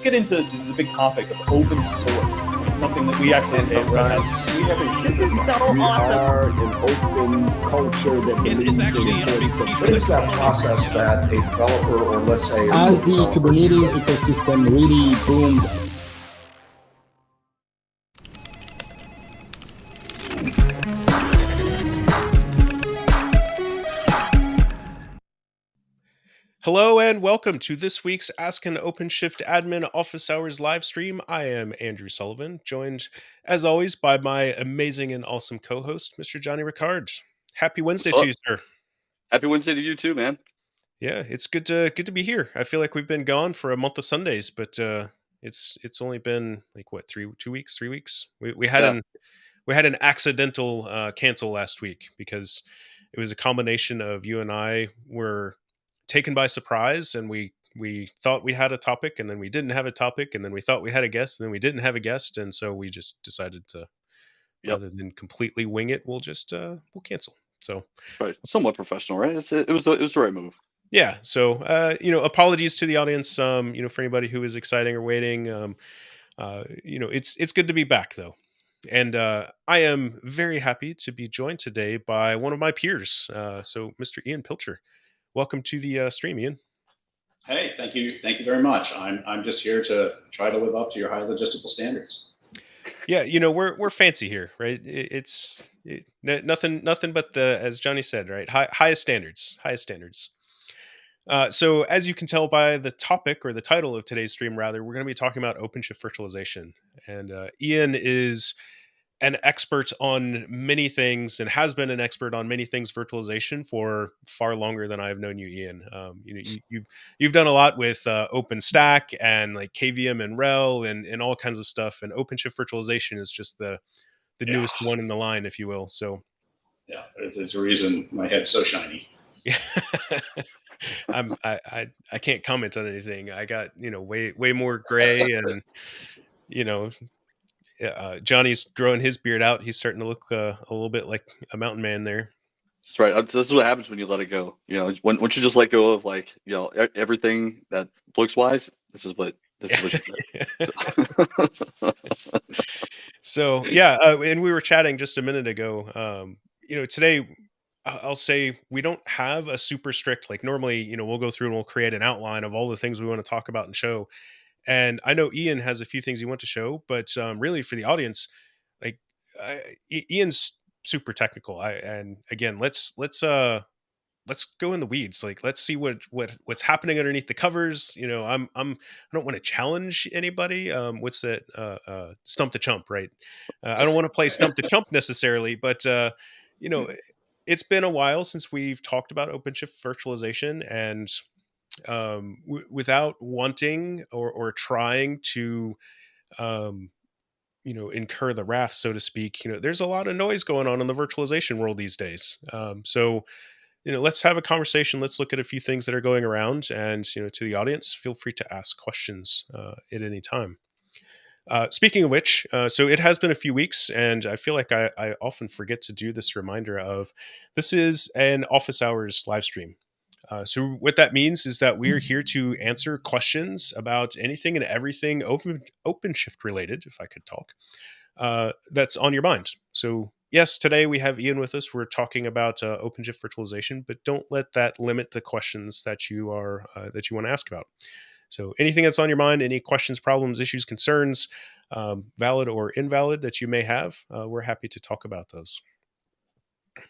get into the big topic of open source, something that we actually say at Red Hat. This is so awesome. We are an open culture that believes in the importance of What is that process that a developer, or let's say, as the Kubernetes ecosystem really boomed? Hello and welcome to this week's Ask an OpenShift Admin Office Hours live stream. I am Andrew Sullivan, joined as always by my amazing and awesome co-host, Mr. Johnny Rickard. Happy Wednesday to you, sir. Happy Wednesday to you too, man. Yeah, it's good to be here. I feel like we've been gone for a month of Sundays, but it's only been like what, 3 weeks. We had an accidental cancel last week because it was a combination of you and I were taken by surprise, and we thought we had a topic, and then we didn't have a topic, and then we thought we had a guest, and then we didn't have a guest, and so we just decided to, rather than completely wing it, we'll just we'll cancel. So right, somewhat professional, right? It was the right move. Yeah. So apologies to the audience. For anybody who is exciting or waiting. It's good to be back though. And I am very happy to be joined today by one of my peers. So Mr. Ian Pilcher. Welcome to the stream, Ian. Hey, thank you very much. I'm just here to try to live up to your high logistical standards. Yeah, we're fancy here, right? Nothing but the, as Johnny said, right? Highest standards. So as you can tell by the topic or the title of today's stream, rather, we're going to be talking about OpenShift virtualization. And Ian is an expert on many things and has been an expert on many things virtualization for far longer than I've known you, Ian. You've done a lot with OpenStack and like KVM and RHEL and all kinds of stuff. And OpenShift virtualization is just the newest one in the line, if you will. So yeah, there's a reason my head's so shiny. I can't comment on anything. I got way more gray, and Johnny's growing his beard out. He's starting to look a little bit like a mountain man there. That's right. This is what happens when you let it go. Once you just let go of everything that looks wise. This is what you do. So and we were chatting just a minute ago. Today I'll say we don't have a super strict, like normally, we'll go through and we'll create an outline of all the things we want to talk about and show. And I know Ian has a few things he wants to show, but really for the audience, like Ian's super technical. And again, let's go in the weeds. Like, let's see what's happening underneath the covers. I don't want to challenge anybody. What's that? Stump the chump, right? I don't want to play stump the chump necessarily, but it's been a while since we've talked about OpenShift virtualization, and without wanting or trying to incur the wrath, so to speak, there's a lot of noise going on in the virtualization world these days. So let's have a conversation. Let's look at a few things that are going around, and to the audience, feel free to ask questions at any time. Speaking of which, so it has been a few weeks, and I feel like I often forget to do this reminder of this is an office hours live stream. So what that means is that we are here to answer questions about anything and everything OpenShift related, if I could talk, that's on your mind. So yes, today we have Ian with us. We're talking about OpenShift virtualization, but don't let that limit the questions that you want to ask about. So anything that's on your mind, any questions, problems, issues, concerns, valid or invalid that you may have, we're happy to talk about those.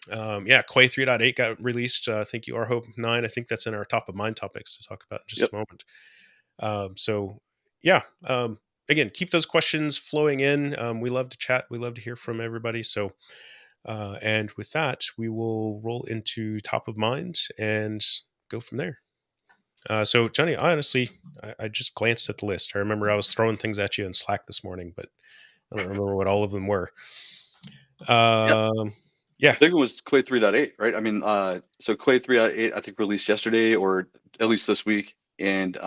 Quay 3.8 got released. Thank you, Hope 9. I think that's in our top of mind topics to talk about in just a moment. Again, keep those questions flowing in. We love to chat. We love to hear from everybody. So, and with that, we will roll into top of mind and go from there. So, Johnny, honestly, I just glanced at the list. I remember I was throwing things at you in Slack this morning, but I don't remember what all of them were. Yeah, I think it was Quay 3.8, right? I mean, so Quay 3.8, I think released yesterday or at least this week, and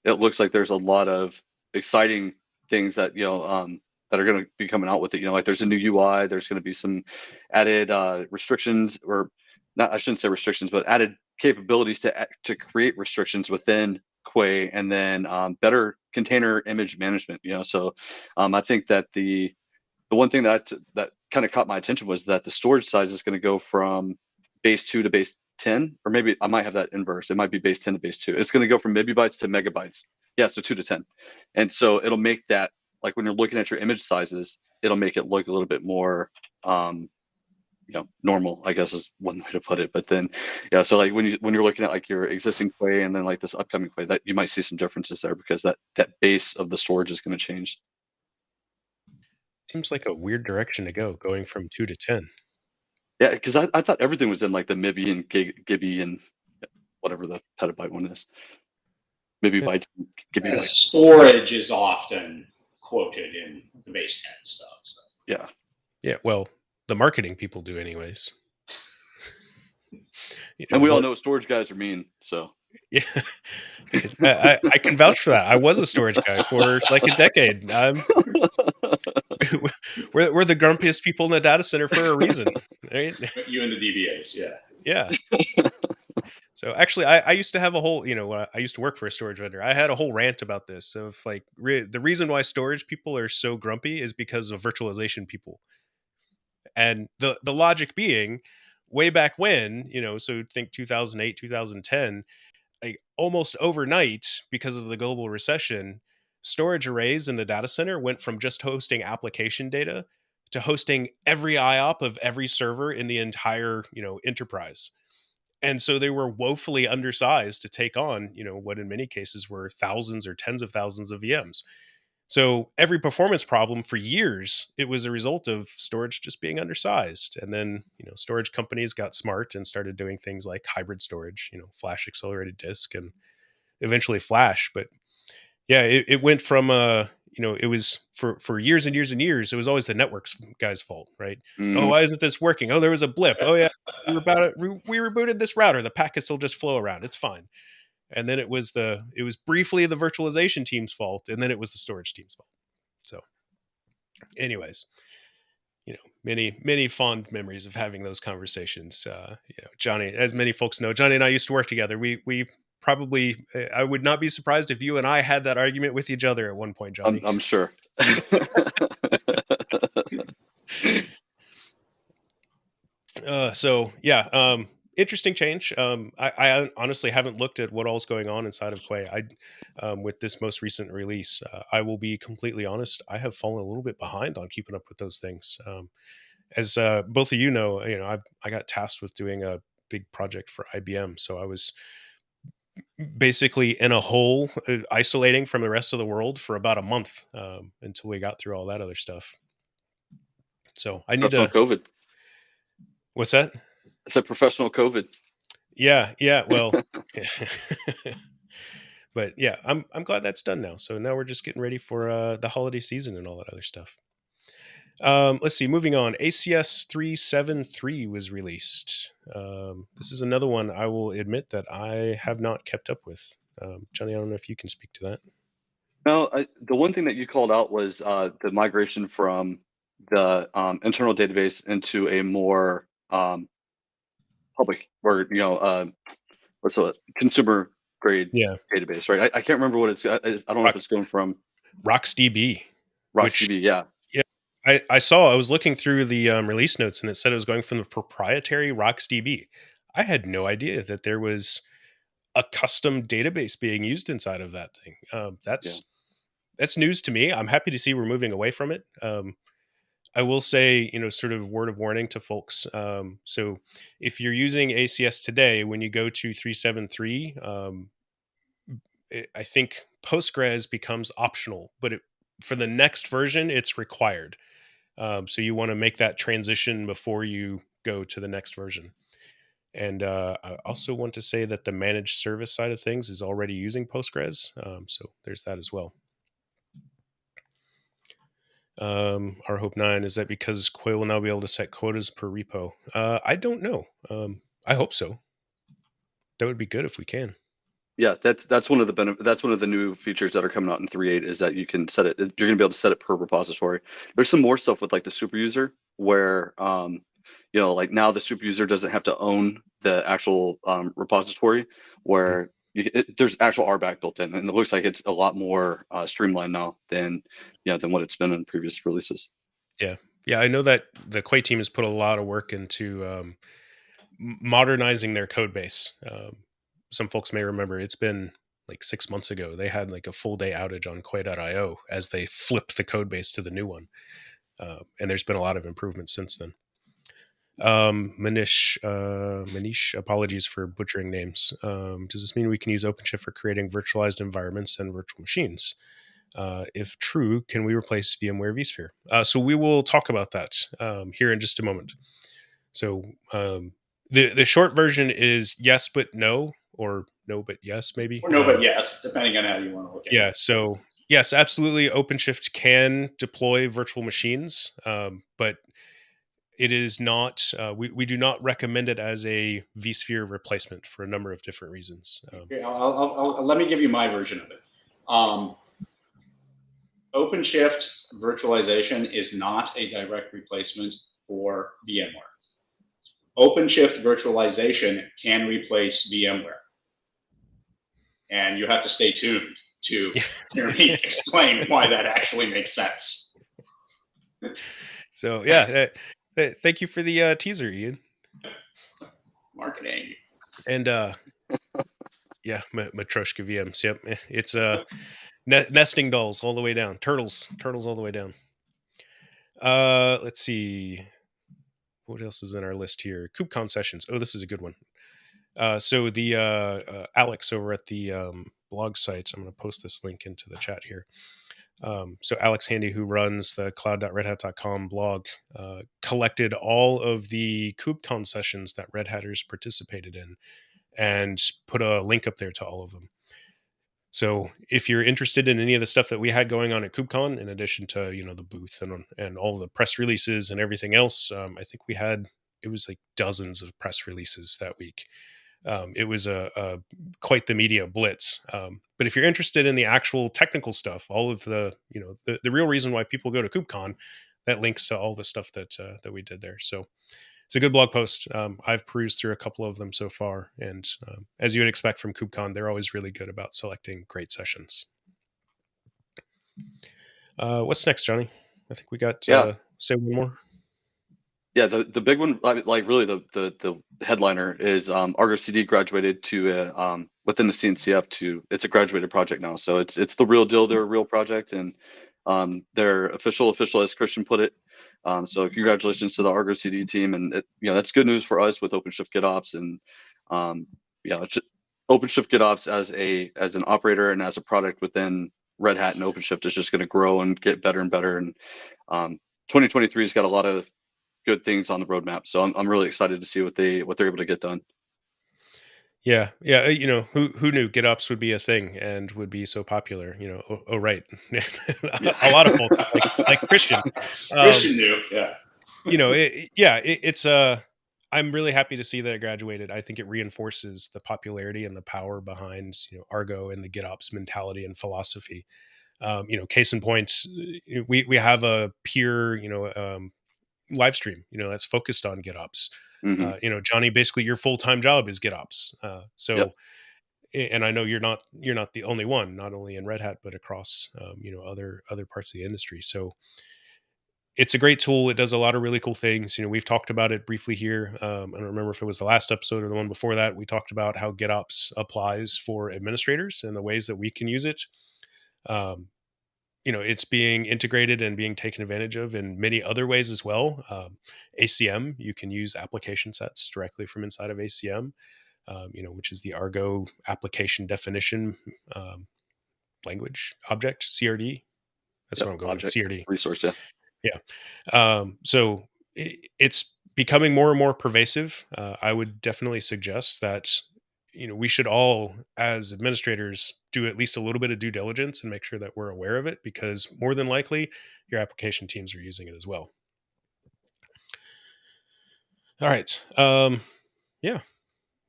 it looks like there's a lot of exciting things that that are going to be coming out with it. Like there's a new UI, there's going to be some added restrictions, or not, I shouldn't say restrictions, but added capabilities to create restrictions within Quay, and then better container image management. So I think that the one thing that kind of caught my attention was that the storage size is going to go from base 2 to base 10, or maybe I might have that inverse. It might be base 10 to base 2. It's going to go from megabytes to megabytes. Yeah, so 2 to 10. And so it'll make that, like when you're looking at your image sizes, it'll make it look a little bit more normal, I guess is one way to put it. But then, so like when you're looking at like your existing queue and then like this upcoming queue, that you might see some differences there because that base of the storage is going to change. Seems like a weird direction to go, going from 2 to 10. Yeah, because I thought everything was in like the MIBI and Gibby and whatever the petabyte one is. MIBI bytes, Gibby bytes. Storage is often quoted in the base 10 stuff. So. Yeah. Yeah, well, the marketing people do anyways. And we all know storage guys are mean, so. Yeah, I can vouch for that. I was a storage guy for like a decade. We're the grumpiest people in the data center for a reason, right? You and the DBAs, yeah. Yeah. So actually, I used to have a whole, I used to work for a storage vendor. I had a whole rant about this of like the reason why storage people are so grumpy is because of virtualization people. And the logic being way back when, so think 2008, 2010, like almost overnight because of the global recession, storage arrays in the data center went from just hosting application data to hosting every IOP of every server in the entire, enterprise. And so they were woefully undersized to take on, what in many cases were thousands or tens of thousands of VMs. So every performance problem for years, it was a result of storage just being undersized. And then, storage companies got smart and started doing things like hybrid storage, flash accelerated disk and eventually flash. But yeah, it went from, it was for years and years and years, it was always the network's guy's fault, right? Mm-hmm. Oh, why isn't this working? Oh, there was a blip. Oh yeah, we rebooted this router. The packets will just flow around. It's fine. And then it was briefly the virtualization team's fault, and then it was the storage team's fault. So, anyways, many fond memories of having those conversations. Johnny, as many folks know, Johnny and I used to work together. We probably, I would not be surprised if you and I had that argument with each other at one point, Johnny. I'm sure. So yeah. Interesting change. I honestly haven't looked at what all's going on inside of Quay. With this most recent release, I will be completely honest. I have fallen a little bit behind on keeping up with those things. As both of you know, I got tasked with doing a big project for IBM, so I was basically in a hole, isolating from the rest of the world for about a month until we got through all that other stuff. So I need to. COVID. What's that? It's a professional COVID. Yeah. Well, but yeah, I'm glad that's done now. So now we're just getting ready for the holiday season and all that other stuff. Let's see. Moving on. ACS 373 was released. This is another one I will admit that I have not kept up with. Johnny, I don't know if you can speak to that. No, the one thing that you called out was the migration from the internal database into a more public, or what's a consumer grade database, right? I can't remember what it's. I don't know if it's going from RocksDB. RocksDB, yeah. I was looking through the release notes and it said it was going from the proprietary RocksDB. I had no idea that there was a custom database being used inside of that thing. That's news to me. I'm happy to see we're moving away from it. I will say, sort of word of warning to folks. So if you're using ACS today, when you go to 373, I think Postgres becomes optional, but for the next version, it's required. So you want to make that transition before you go to the next version. And I also want to say that the managed service side of things is already using Postgres. So there's that as well. Our Hope 9, is that because Quay will now be able to set quotas per repo? I don't know. I hope so. That would be good if we can. Yeah, that's one of the that's one of the new features that are coming out in 3.8 is that you can set it. You're going to be able to set it per repository. There's some more stuff with like the super user where like now the super user doesn't have to own the actual repository, where there's actual RBAC built in, and it looks like it's a lot more streamlined now than what it's been in previous releases. Yeah, I know that the Quay team has put a lot of work into modernizing their code base. Some folks may remember it's been like 6 months ago. They had like a full day outage on Quay.io as they flipped the code base to the new one. And there's been a lot of improvements since then. Manish, apologies for butchering names. Does this mean we can use OpenShift for creating virtualized environments and virtual machines? If true, can we replace VMware vSphere? So we will talk about that here in just a moment. So the short version is yes but no, or no but yes maybe. Or no but yes, depending on how you want to look at it. Yeah. So yes, absolutely. OpenShift can deploy virtual machines, but it is not. We do not recommend it as a vSphere replacement for a number of different reasons. Okay, let me give you my version of it. OpenShift virtualization is not a direct replacement for VMware. OpenShift virtualization can replace VMware. And you have to stay tuned to hear me explain why that actually makes sense. So yeah, thank you for the teaser, Ian. Marketing. And yeah, Matryoshka VMs. Yep, it's nesting dolls all the way down, turtles all the way down. Let's see, what else is in our list here? KubeCon sessions. Oh, this is a good one. So the Alex over at the blog site, I'm going to post this link into the chat here. So Alex Handy, who runs the cloud.redhat.com blog, collected all of the KubeCon sessions that Red Hatters participated in and put a link up there to all of them. So if you're interested in any of the stuff that we had going on at KubeCon, in addition to, the booth and all the press releases and everything else, I think it was like dozens of press releases that week. It was a quite the media blitz. But if you're interested in the actual technical stuff, all of the real reason why people go to KubeCon, that links to all the stuff that we did there. So it's a good blog post. I've perused through a couple of them so far, and as you would expect from KubeCon, they're always really good about selecting great sessions. What's next, Johnny? I think we got say one more. Yeah, the big one, like really the headliner is Argo CD graduated to within the CNCF to it's a graduated project now, so it's the real deal. They're a real project, and they're official as Christian put it. So congratulations to the Argo CD team, and that's good news for us with OpenShift GitOps, and it's just, OpenShift GitOps as an operator and as a product within Red Hat and OpenShift is just going to grow and get better and better. And 2023 has got a lot of good things on the roadmap, so I'm really excited to see what they're able to get done. Yeah. Who knew GitOps would be a thing and would be so popular? Oh right, a lot of folks like Christian. Christian knew, yeah. It's I'm really happy to see that it graduated. I think it reinforces the popularity and the power behind Argo and the GitOps mentality and philosophy. Case in point, we have a peer live stream that's focused on GitOps. Mm-hmm. Johnny, basically your full-time job is GitOps. Yep. And I know you're not the only one, not only in Red Hat, but across, other parts of the industry. So it's a great tool. It does a lot of really cool things. We've talked about it briefly here. I don't remember if it was the last episode or the one before that. We talked about how GitOps applies for administrators and the ways that we can use it. It's being integrated and being taken advantage of in many other ways as well. ACM, you can use application sets directly from inside of ACM, which is the Argo application definition language object, CRD. That's what I'm going with, CRD. Resource, yeah. So it's becoming more and more pervasive. I would definitely suggest that we should all, as administrators, do at least a little bit of due diligence and make sure that we're aware of it, because more than likely your application teams are using it as well. All right. Yeah.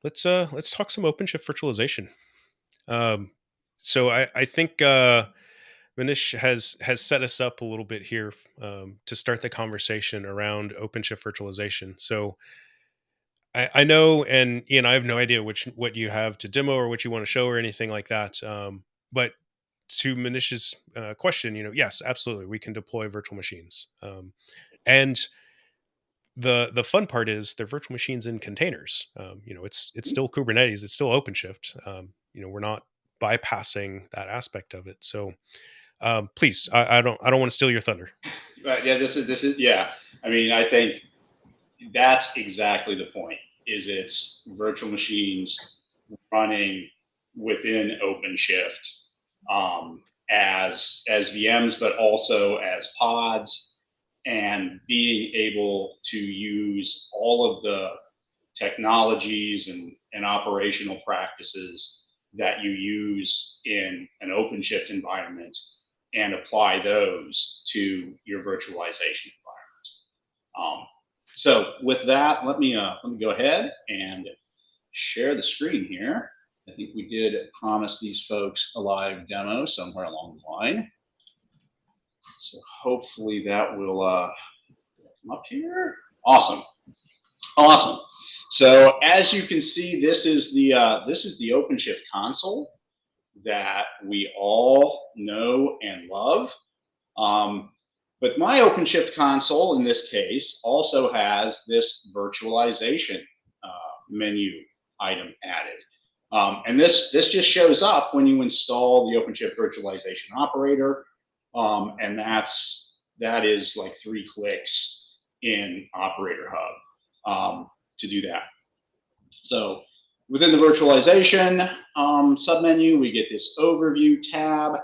Let's talk some OpenShift virtualization. So I think Manish has set us up a little bit here to start the conversation around OpenShift virtualization. So I know, and Ian, I have no idea what you have to demo or what you want to show or anything like that. But to Manish's question, yes, absolutely, we can deploy virtual machines. And the fun part is they're virtual machines in containers. It's still Kubernetes, it's still OpenShift. We're not bypassing that aspect of it. So please, I don't want to steal your thunder. Yeah, this is yeah. I mean, I think that's exactly the point. Is it's virtual machines running within OpenShift as VMs, but also as pods, and being able to use all of the technologies and operational practices that you use in an OpenShift environment and apply those to your virtualization environment. So with that, let me go ahead and share the screen here. I think we did promise these folks a live demo somewhere along the line. So hopefully that will come up here. Awesome. Awesome. So as you can see, this is the OpenShift console that we all know and love. But my OpenShift console in this case also has this virtualization menu item added. And this just shows up when you install the OpenShift virtualization operator. And that is like 3 clicks in Operator Hub to do that. So within the virtualization submenu, we get this overview tab.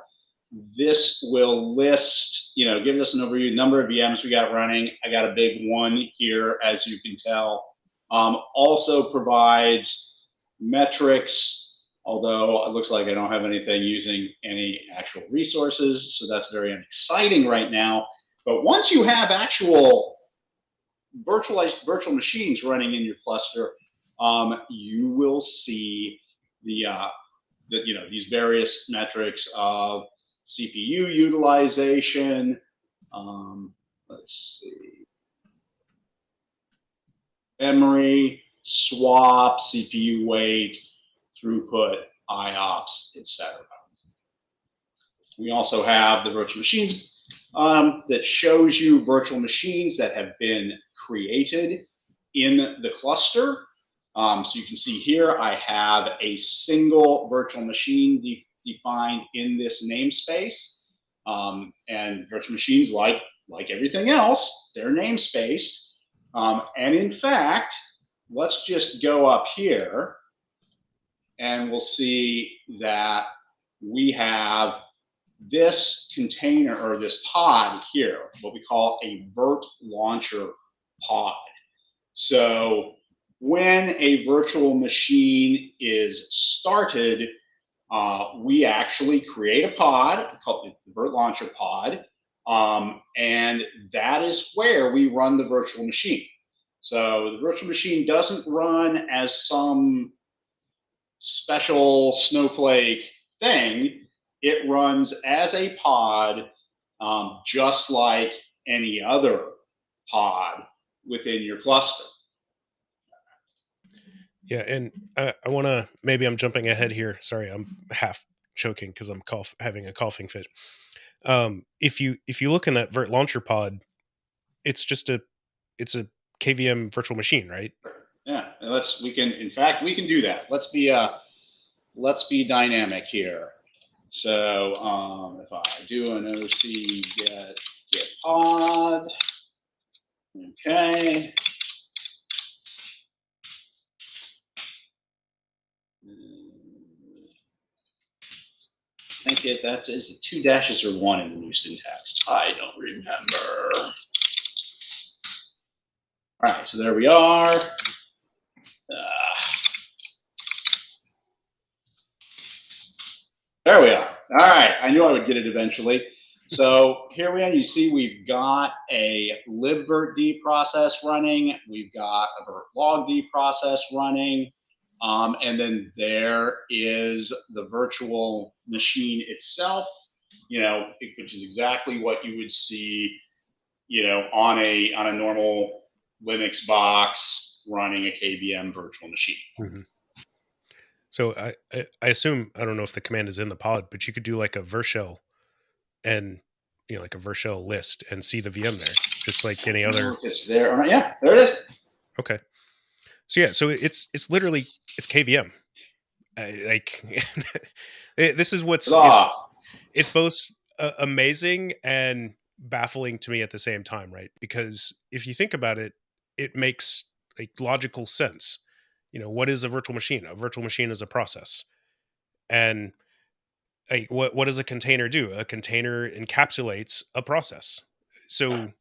This will list, gives us an overview, number of VMs we got running. I got a big one here, as you can tell. Also provides metrics, although it looks like I don't have anything using any actual resources, so that's very unexciting right now. But once you have actual virtual machines running in your cluster, you will see these various metrics of CPU utilization. Let's see, memory, swap, CPU weight, throughput, IOPS, etc. We also have the virtual machines that shows you virtual machines that have been created in the cluster. So you can see here, I have a single virtual machine defined in this namespace. And virtual machines, like everything else, they're namespaced. And in fact, let's just go up here and we'll see that we have this container or this pod here, what we call a Virt launcher pod. So when a virtual machine is started, we actually create a pod called the Virt launcher pod, and that is where we run the virtual machine. So the virtual machine doesn't run as some special snowflake thing. It runs as a pod, just like any other pod within your cluster. Yeah, and I want to, maybe I'm jumping ahead here. Sorry, I'm half choking because I'm having a coughing fit. If you look in that Virt launcher pod, it's a KVM virtual machine, right? Yeah, and we can do that. Let's be dynamic here. So if I do an OC get pod, okay. I think is it 2 dashes or 1 in the new syntax? I don't remember. All right, so there we are. There we are. All right, I knew I would get it eventually. So here we are. You see, we've got a libvirtd process running. We've got a virtlogd process running. And then there is the virtual machine itself, which is exactly what you would see, on a normal Linux box, running a KVM virtual machine. Mm-hmm. So I assume, I don't know if the command is in the pod, but you could do like a virshell and, like a virshell list and see the VM there, just like any other. It's there. All right, yeah, there it is. Okay. So yeah, so it's literally, it's KVM. This is it's both amazing and baffling to me at the same time, right? Because if you think about it, it makes like logical sense. What is a virtual machine? A virtual machine is a process. And like what does a container do? A container encapsulates a process. So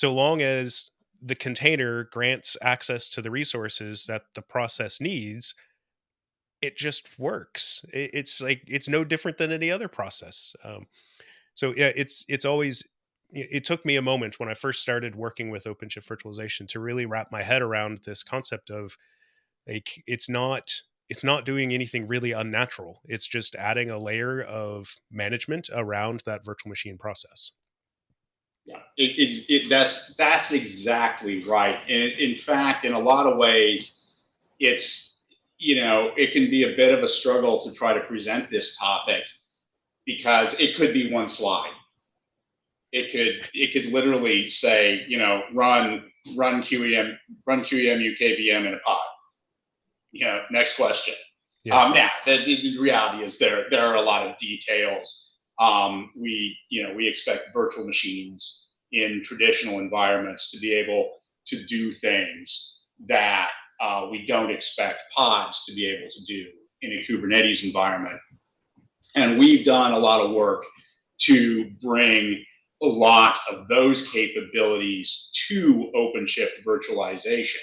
long as the container grants access to the resources that the process needs, it just works. It's like it's no different than any other process. So yeah, it's always. It took me a moment when I first started working with OpenShift virtualization to really wrap my head around this concept of like it's not doing anything really unnatural. It's just adding a layer of management around that virtual machine process. Yeah, that's exactly right. And in fact, in a lot of ways, it's, it can be a bit of a struggle to try to present this topic because it could be one slide. It could literally say, run QEM, run QEMU KVM in a pod. Next question. Yeah. The reality is there are a lot of details. We expect virtual machines in traditional environments to be able to do things that we don't expect pods to be able to do in a Kubernetes environment. And we've done a lot of work to bring a lot of those capabilities to OpenShift virtualization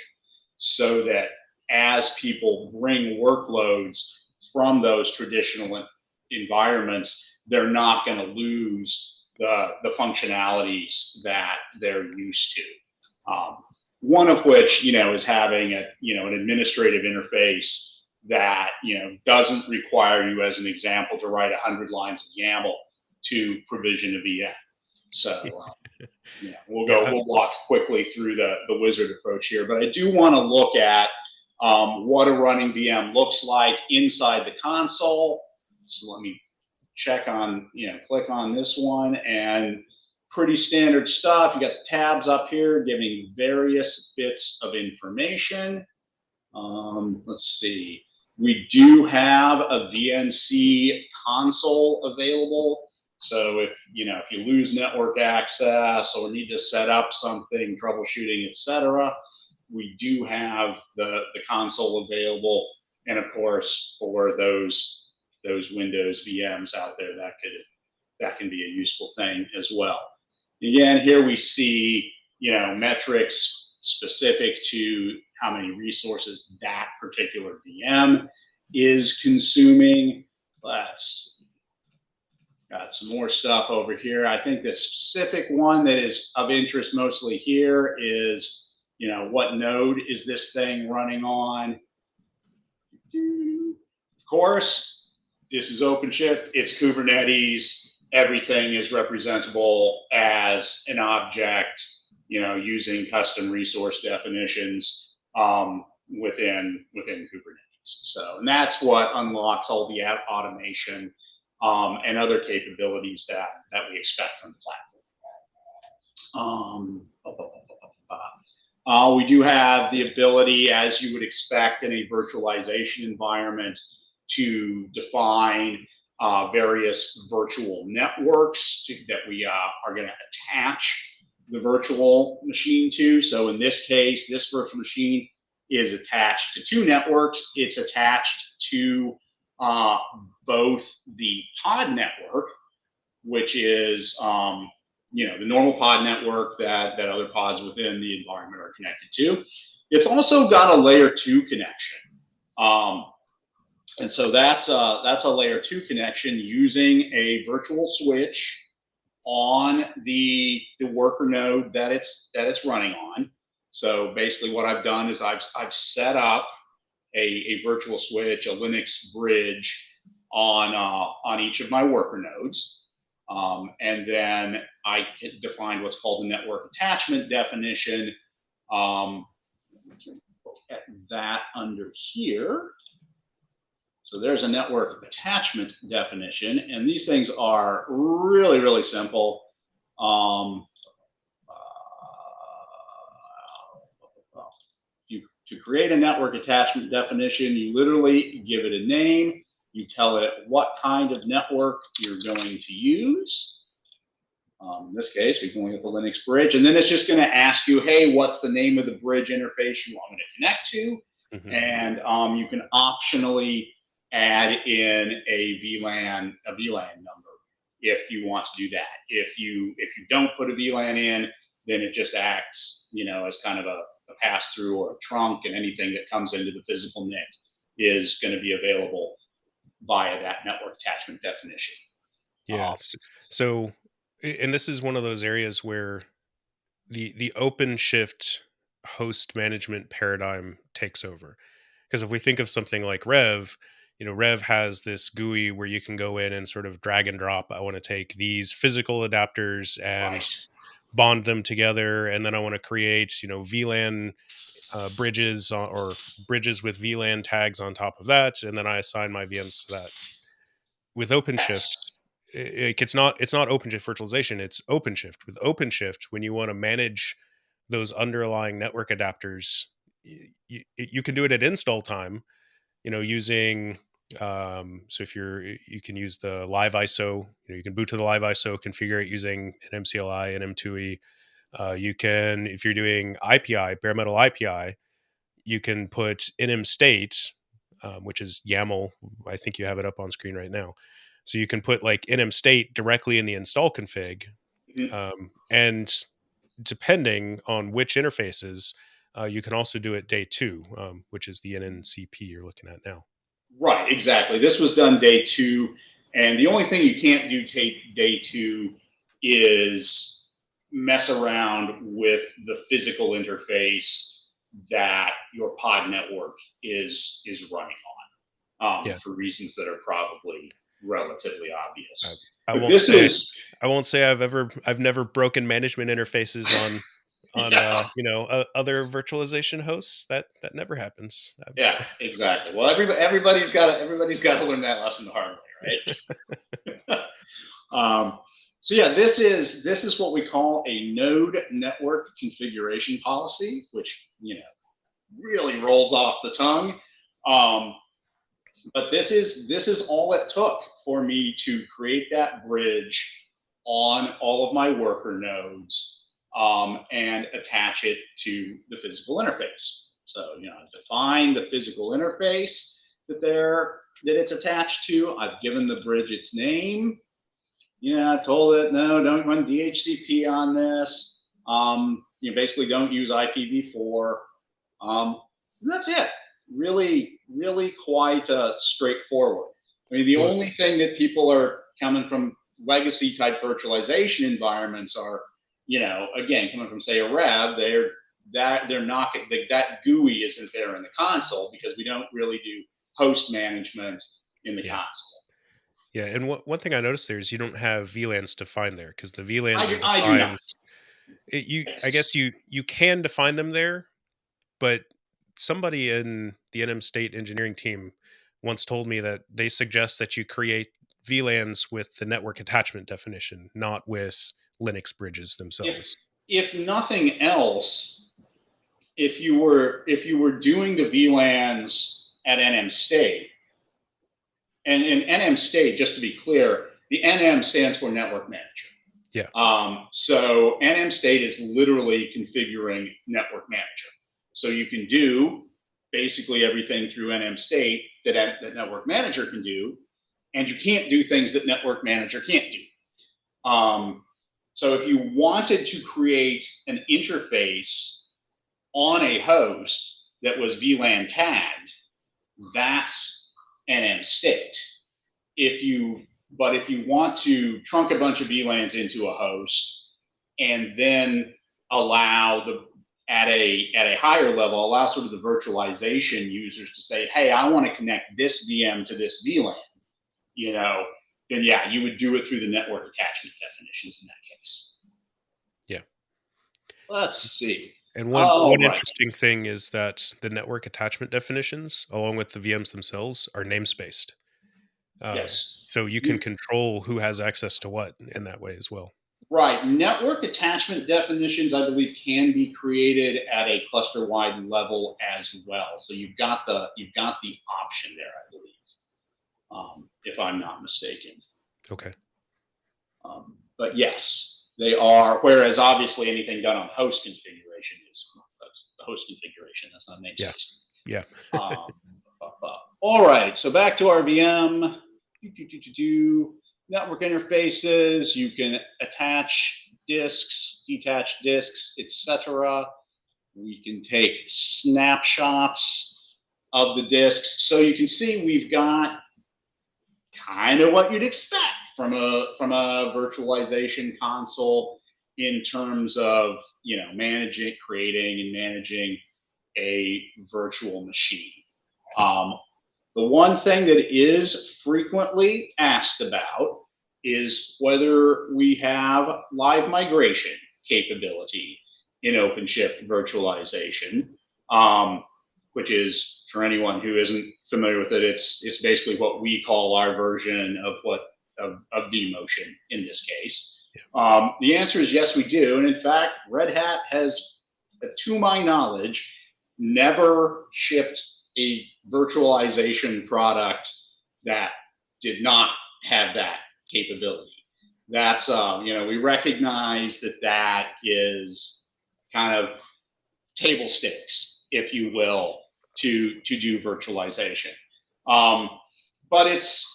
so that as people bring workloads from those traditional environments, they're not going to lose the functionalities that they're used to. One of which, is having an administrative interface that, doesn't require you, as an example, to write 100 lines of YAML to provision a VM. So, we'll walk quickly through the wizard approach here, but I do want to look at what a running VM looks like inside the console. So let me check on, click on this one, and pretty standard stuff. You got the tabs up here giving various bits of information. Let's see. We do have a VNC console available. So if you lose network access or need to set up something, troubleshooting, etc., we do have the console available. And of course, for those Windows VMs out there, that can be a useful thing as well. Again, here we see metrics specific to how many resources that particular VM is consuming. Got some more stuff over here. I think the specific one that is of interest mostly here is, what node is this thing running on? Of course, this is OpenShift. It's Kubernetes. Everything is representable as an object, using custom resource definitions within Kubernetes. So, and that's what unlocks all the automation and other capabilities that we expect from the platform. We do have the ability, as you would expect in a virtualization environment, to define various virtual networks that we are going to attach the virtual machine to. So in this case, this virtual machine is attached to two networks. It's attached to both the pod network, which is the normal pod network that other pods within the environment are connected to. It's also got a layer 2 connection. And so that's a layer 2 connection using a virtual switch on the worker node that it's running on. So basically what I've done is I've set up a virtual switch, a Linux bridge on each of my worker nodes. And then I defined what's called the network attachment definition. Both that under here. So there's a network attachment definition, and these things are really, really simple. To create a network attachment definition, you literally give it a name, you tell it what kind of network you're going to use. In this case, we're going with the Linux bridge, and then it's just going to ask you, hey, what's the name of the bridge interface you want me to connect to? Mm-hmm. And you can optionally add in a VLAN number if you want to do that. If you don't put a VLAN in, then it just acts, as kind of a pass-through or a trunk, and anything that comes into the physical NIC is going to be available via that network attachment definition. Yes. So, and this is one of those areas where the OpenShift host management paradigm takes over. Because if we think of something like Rev, Rev has this GUI where you can go in and sort of drag and drop. I want to take these physical adapters and bond them together, and then I want to create, VLAN bridges or bridges with VLAN tags on top of that, and then I assign my VMs to that. With OpenShift, it's not OpenShift virtualization, it's OpenShift. With OpenShift, when you want to manage those underlying network adapters, you can do it at install time, using so if you can use the live ISO, you can boot to the live ISO, configure it using an MCLI and M2E. You can, if you're doing IPI, bare metal IPI, you can put nm state, which is YAML. I think you have it up on screen right now. So you can put like nm state directly in the install config. And depending on which interfaces, you can also do it day 2, which is the NNCP you're looking at now. Right, exactly. This was done day 2. And the only thing you can't do day 2 is mess around with the physical interface that your pod network is running on, for reasons that are probably relatively obvious. I won't say I've never broken management interfaces on other virtualization hosts. That never happens. Yeah, exactly. Well, everybody's got to learn that lesson the hard way, right? So yeah, this is what we call a node network configuration policy, which really rolls off the tongue. But this is all it took for me to create that bridge on all of my worker nodes, and attach it to the physical interface. So define the physical interface that it's attached to. I've given the bridge its name. I told it, no, don't run DHCP on this. Basically don't use IPv4. And that's it. Really, really quite straightforward. I mean, the only thing that people are coming from legacy type virtualization environments are, again, coming from say a Rev, they're not, that GUI isn't there in the console because we don't really do host management in the console. Yeah, and one thing I noticed there is you don't have VLANs defined there, because the VLANs are defined. I guess you can define them there, but somebody in the NM State engineering team once told me that they suggest that you create VLANs with the network attachment definition, not with Linux bridges themselves. If nothing else, if you were doing the VLANs at NM State, and in NM State, just to be clear, the NM stands for Network Manager. Yeah. So NM State is literally configuring Network Manager. So you can do basically everything through NM State that Network Manager can do, and you can't do things that Network Manager can't do. So if you wanted to create an interface on a host that was VLAN tagged, that's NM State. If you want to trunk a bunch of VLANs into a host and then allow at a higher level, allow sort of the virtualization users to say, hey, I want to connect this VM to this VLAN, then yeah, you would do it through the network attachment definitions in that case. Yeah. Let's see. And Oh, one right. interesting thing is that the network attachment definitions, along with the VMs themselves, are namespaced. Yes. So you can control who has access to what in that way as well. Right. Network attachment definitions, I believe, can be created at a cluster-wide level as well. So you've got the option there, I believe, if I'm not mistaken. Okay. But yes, they are. Whereas obviously anything done on host configuration that's the host configuration. That's not namespace. Yeah. All right. So back to our VM. Network interfaces. You can attach disks, detach disks, etc. We can take snapshots of the disks. So you can see we've got kind of what you'd expect from a virtualization console in terms of creating and managing a virtual machine. The one thing that is frequently asked about is whether we have live migration capability in OpenShift virtualization, which is, for anyone who isn't familiar with it, it's basically what we call our version of vMotion in this case. The answer is yes, we do. And in fact, Red Hat has, to my knowledge, never shipped a virtualization product that did not have that capability. That's, we recognize that is kind of table stakes, if you will, to do virtualization. But it's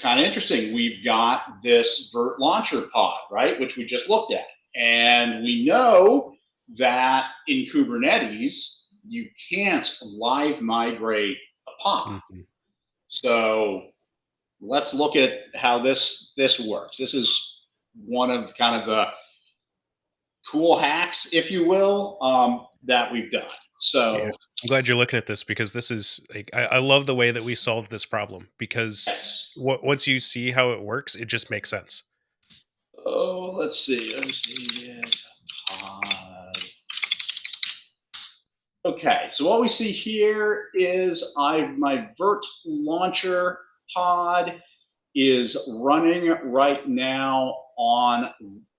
kind of interesting. We've got this Virt launcher pod, right, which we just looked at. And we know that in Kubernetes, you can't live migrate a pod. Mm-hmm. So let's look at how this works. This is one of kind of the cool hacks, if you will, that we've done. So yeah. I'm glad you're looking at this, because this is like, I love the way that we solved this problem, because once you see how it works, it just makes sense. Oh, let's see. Okay, so what we see here is my Virt launcher pod is running right now on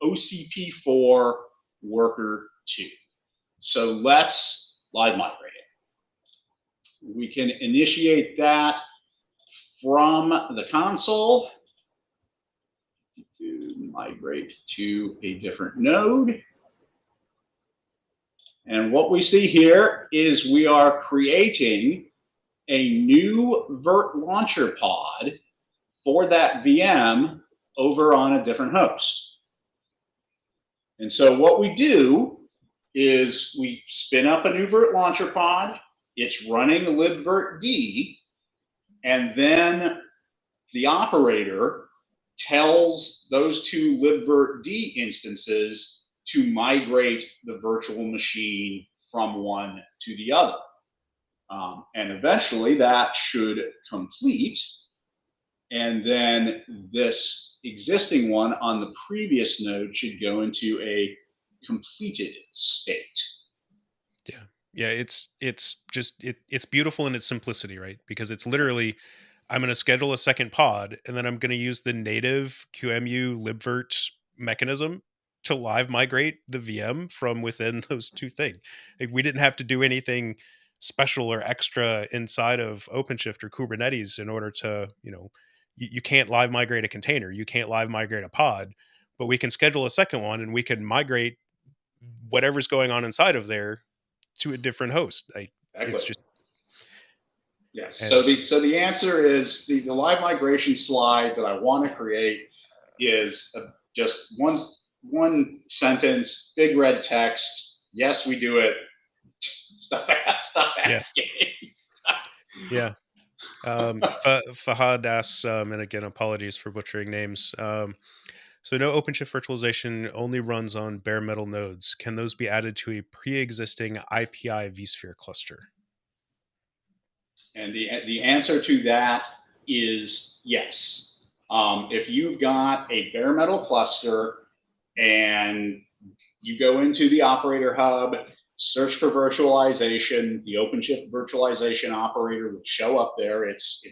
OCP4 worker 2. So let's live migrate it. We can initiate that from the console. Migrate to a different node. And what we see here is we are creating a new Virt launcher pod for that VM over on a different host. And so what we do is we spin up a new Virt launcher pod. It's running libvirtd, and then the operator tells those two libvirtd instances to migrate the virtual machine from one to the other. And eventually that should complete. And then this existing one on the previous node should go into a completed state. Yeah, it's beautiful in its simplicity, right? Because it's literally, I'm going to schedule a second pod, and then I'm going to use the native QEMU libvirt mechanism to live migrate the VM from within those two things. Like, we didn't have to do anything special or extra inside of OpenShift or Kubernetes in order to, you can't live migrate a container, you can't live migrate a pod, but we can schedule a second one, and we can migrate whatever's going on inside of there to a different host. It's just, yes. So the answer is the live migration slide that I want to create is just one sentence, big red text. Yes, we do it. Stop asking. Yeah. Fahad asks, and again, apologies for butchering names. So no OpenShift virtualization only runs on bare metal nodes. Can those be added to a pre-existing IPI vSphere cluster? And the answer to that is yes. If you've got a bare metal cluster and You go into the operator hub, search for virtualization. The OpenShift virtualization operator will show up there. It's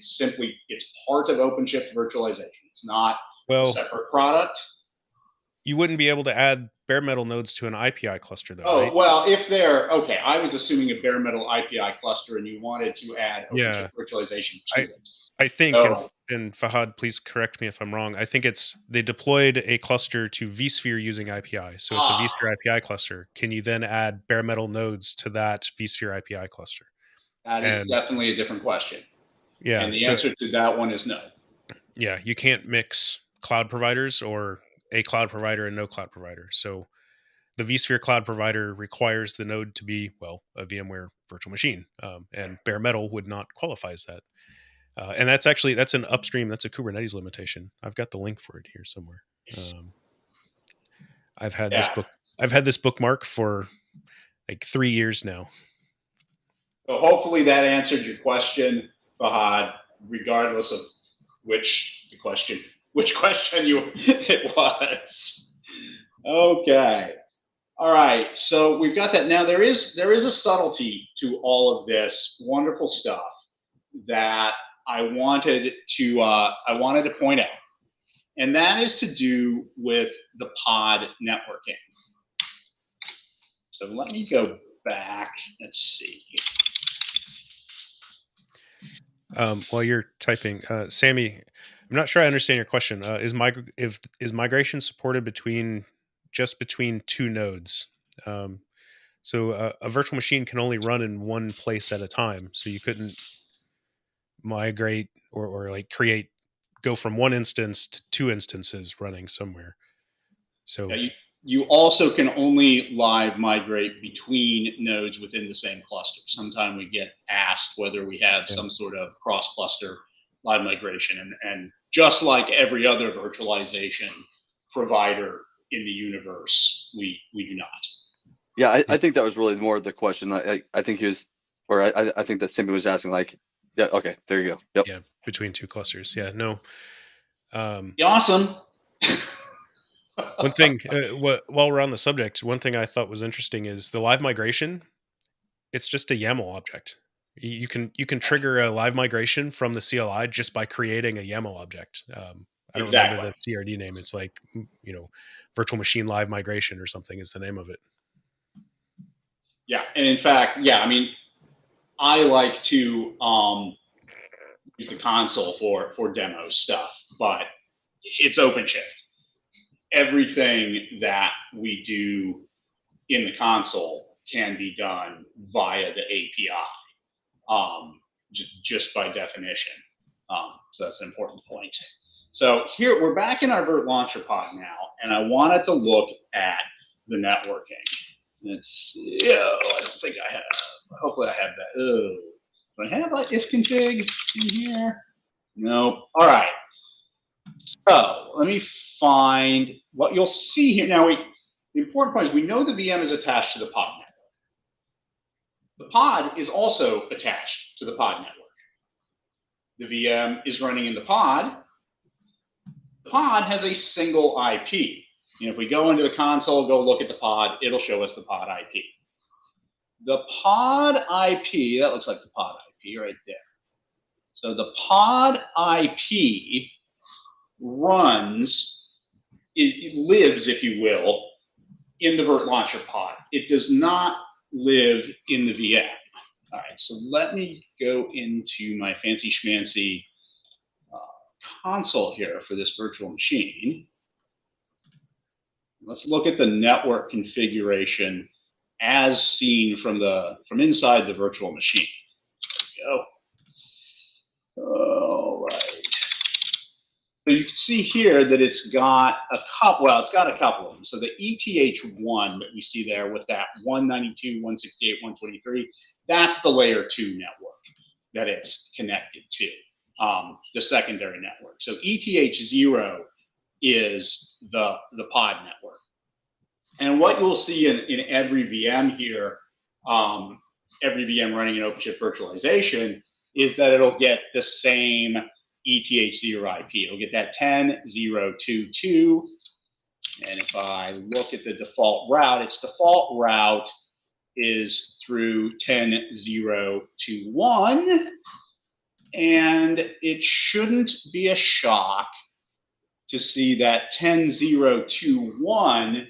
part of OpenShift virtualization. It's not a separate product. You wouldn't be able to add bare metal nodes to an IPI cluster, though, Oh, right? well, if they're okay, I was assuming a bare metal IPI cluster, and you wanted to add OpenShift virtualization to it. I think, and Fahad, please correct me if I'm wrong. I think they deployed a cluster to vSphere using IPI. So it's a vSphere IPI cluster. Can you then add bare metal nodes to that vSphere IPI cluster? That is definitely a different question. Yeah. And the answer to that one is no. Yeah. You can't mix cloud providers or a cloud provider and no cloud provider. So the vSphere cloud provider requires the node to be, well, a VMware virtual machine. And bare metal would not qualify as that. And that's an upstream, that's a Kubernetes limitation. I've got the link for it here somewhere. I've had this bookmark for like 3 years now. So hopefully that answered your question, Fahad, regardless of which question it was. Okay. All right. So we've got that. Now there is a subtlety to all of this wonderful stuff that I wanted to point out, and that is to do with the pod networking. So let me go back. Let's see. While you're typing, Sammy, I'm not sure I understand your question. Is migration supported between two nodes? So a virtual machine can only run in one place at a time. So you couldn't migrate or like go from one instance to two instances running somewhere. So you also can only live migrate between nodes within the same cluster. Sometimes we get asked whether we have some sort of cross-cluster live migration, and just like every other virtualization provider in the universe, we do not. Yeah, I think that was really more the question. I think he was, or I think that Simba was asking, like, yeah, okay, there you go. Yep. Yeah, between two clusters. Yeah, no. Awesome. One thing, while we're on the subject, one thing I thought was interesting is the live migration. It's just a YAML object. You can trigger a live migration from the CLI just by creating a YAML object. I don't remember the CRD name. It's like, virtual machine live migration or something is the name of it. Yeah, and in fact, I mean, I like to use the console for demo stuff, but it's OpenShift. Everything that we do in the console can be done via the API, just by definition. So that's an important point. So here we're back in our Virt Launcher pod now, and I wanted to look at the networking. Let's see. I don't think I have. Hopefully I have that. Do I have like ifconfig in here? No. All right. So let me find what you'll see here. Now, the important point is we know the VM is attached to the pod network. The pod is also attached to the pod network. The VM is running in the pod. The pod has a single IP. If we go into the console, go look at the pod, it'll show us the pod IP. The pod IP, that looks like the pod IP right there. So the pod IP it lives, if you will, in the Virt Launcher pod. It does not live in the VM. All right, so let me go into my fancy schmancy console here for this virtual machine. Let's look at the network configuration as seen from inside the virtual machine. There we go. All right. So you can see here that it's got a couple of them. So the ETH1 that we see there with that 192, 168, 123, that's the layer 2 network that it's connected to, the secondary network. So ETH0 is the pod network. And what you'll see in every VM here, every VM running in OpenShift virtualization, is that it'll get the same ETH0 IP. It'll get that 10.0.22 And if I look at the default route, its default route is through 10.0.2.1. And it shouldn't be a shock to see that 10.0.2.1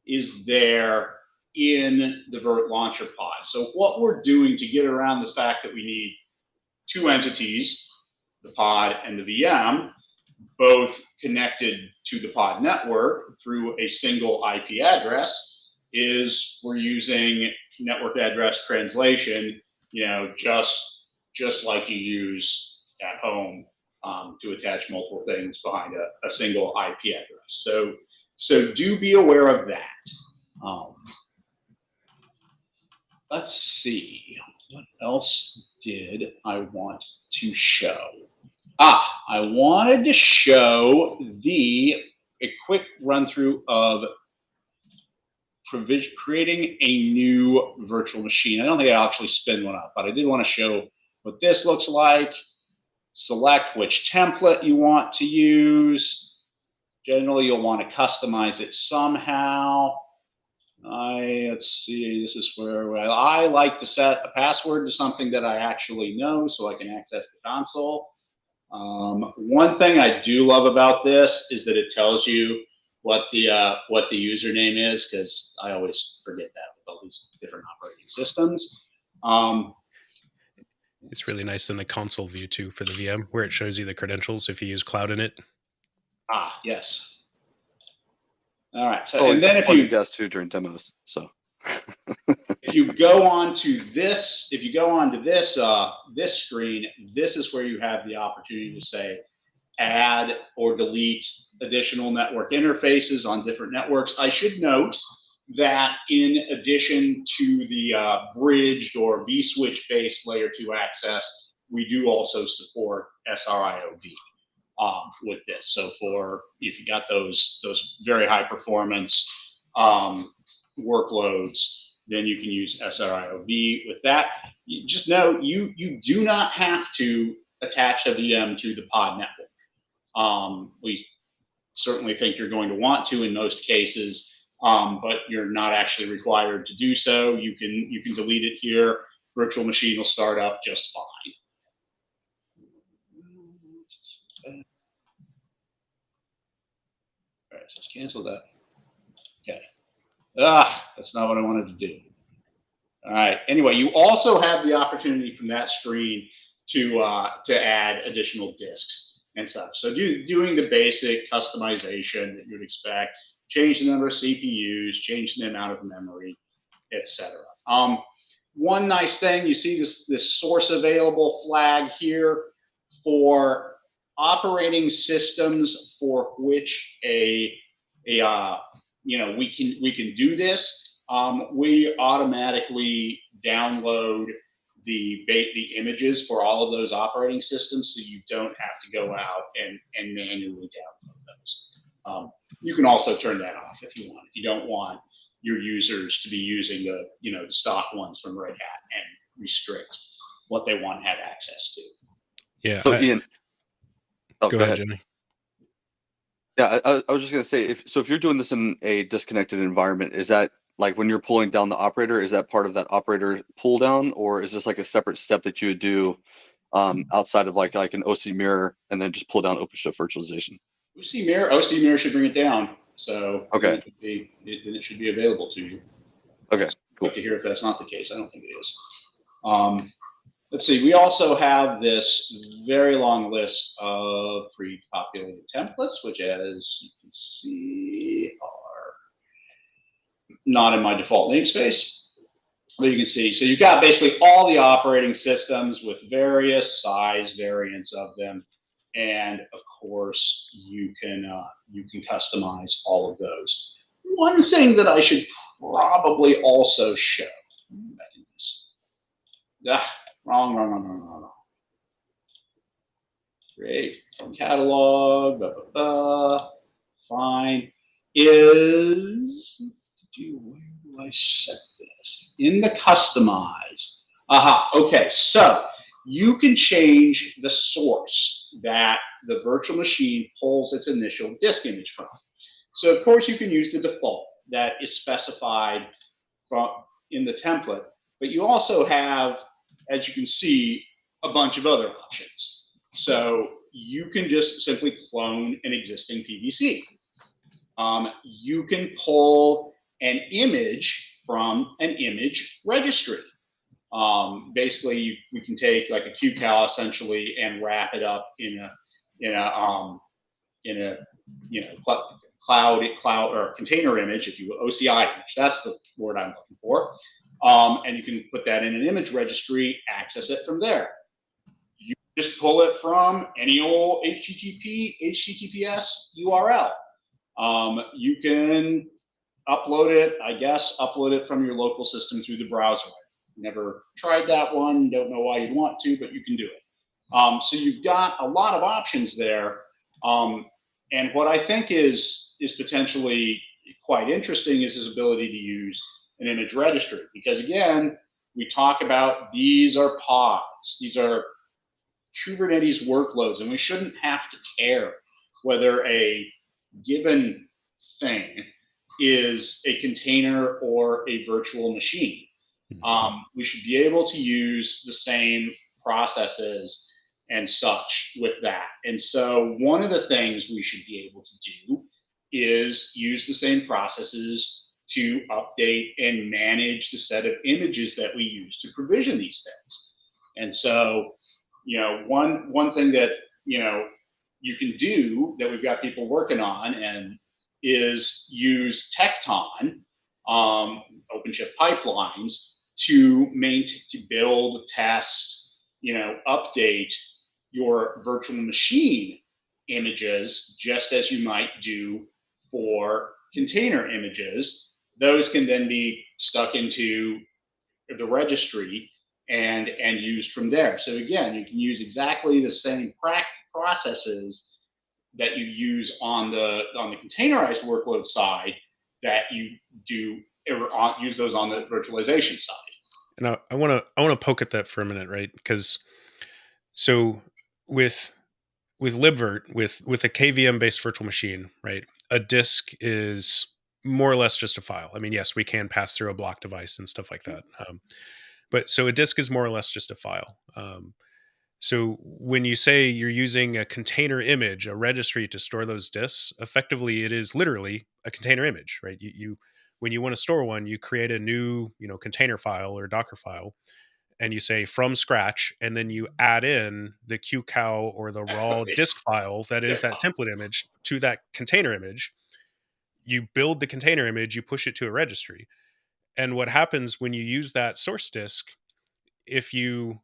is there in the Vert Launcher pod. So what we're doing to get around the fact that we need two entities, the pod and the VM, both connected to the pod network through a single IP address, is we're using network address translation, just like you use at home to attach multiple things behind a single IP address. So do be aware of that. Let's see, what else did I want to show? I wanted to show a quick run through of creating a new virtual machine. I don't think I'll actually spin one up, but I did want to show what this looks like. Select which template you want to use. Generally, you'll want to customize it somehow. Let's see, this is where I like to set a password to something that I actually know so I can access the console. One thing I do love about this is that it tells you what the username is, because I always forget that with all these different operating systems. It's really nice in the console view too for the VM, where it shows you the credentials if you use cloud in it. Yes. All right. So, and it's then if fun you to guess too during demos, so. if you go on to this, this screen, this is where you have the opportunity to say, add or delete additional network interfaces on different networks. I should note that in addition to the bridged or vSwitch based layer 2 access, we do also support SRIOV with this. So if you got those very high performance workloads, then you can use SRIOV with that. You just know you do not have to attach a VM to the pod network. We certainly think you're going to want to in most cases, but you're not actually required to do so. You can delete it here. Virtual machine will start up just fine. All right, so let's cancel that. Okay. That's not what I wanted to do. All right. Anyway, you also have the opportunity from that screen to add additional disks and such. So doing the basic customization that you'd expect, change the number of CPUs, change the amount of memory, etc. One nice thing, you see this source available flag here for operating systems for which we can do this. We automatically download the images for all of those operating systems, so you don't have to go out and manually download those. You can also turn that off if you want. If you don't want your users to be using the stock ones from Red Hat and restrict what they want to have access to. Yeah. So Ian, go ahead, Jimmy. Yeah, I was just gonna say, if you're doing this in a disconnected environment, is that like when you're pulling down the operator, is that part of that operator pull down, or is this like a separate step that you would do outside of like an OC mirror and then just pull down OpenShift virtualization? OC mirror should bring it down. So okay, then it should be available to you. Okay, cool. To hear if that's not the case. I don't think it is. Let's see. We also have this very long list of pre-populated templates, which, as you can see, are not in my default namespace. But you can see, so you've got basically all the operating systems with various size variants of them, and of course you can customize all of those. One thing that I should probably also show. Wrong. Great. From catalog, fine. Where do I set this? In the customize. Okay, so you can change the source that the virtual machine pulls its initial disk image from. So of course you can use the default that is specified in the template, but you also have, as you can see, a bunch of other options. So you can just simply clone an existing PVC. You can pull an image from an image registry. Basically, we can take like a QCal essentially and wrap it up in a cloud or container image, if you will, OCI image. That's the word I'm looking for. And you can put that in an image registry, access it from there. You just pull it from any old HTTPS URL. You can upload it from your local system through the browser. Never tried that one, don't know why you'd want to, but you can do it. So you've got a lot of options there. And what I think is potentially quite interesting is his ability to use an image registry, because again, we talk about these are pods, these are Kubernetes workloads, and we shouldn't have to care whether a given thing is a container or a virtual machine. We should be able to use the same processes and such with that. And so one of the things we should be able to do is use the same processes to update and manage the set of images that we use to provision these things. And so, one thing that, you can do that we've got people working on and is use Tecton, OpenShift pipelines to build, test, update your virtual machine images, just as you might do for container images. Those can then be stuck into the registry and used from there. So again, you can use exactly the same processes that you use on the containerized workload side that you do use those on the virtualization side. And I want to poke at that for a minute, right? Because so with libvirt, with a KVM based virtual machine, right? A disk is more or less just a file. I mean, yes, we can pass through a block device and stuff like that. But so a disk is more or less just a file. So when you say you're using a container image, a registry to store those disks, effectively it is literally a container image, right? You when you want to store one, you create a new, container file or Docker file, and you say from scratch, and then you add in the QCal or the raw disk file that is that template image to that container image. You build the container image, you push it to a registry. And what happens when you use that source disk, if you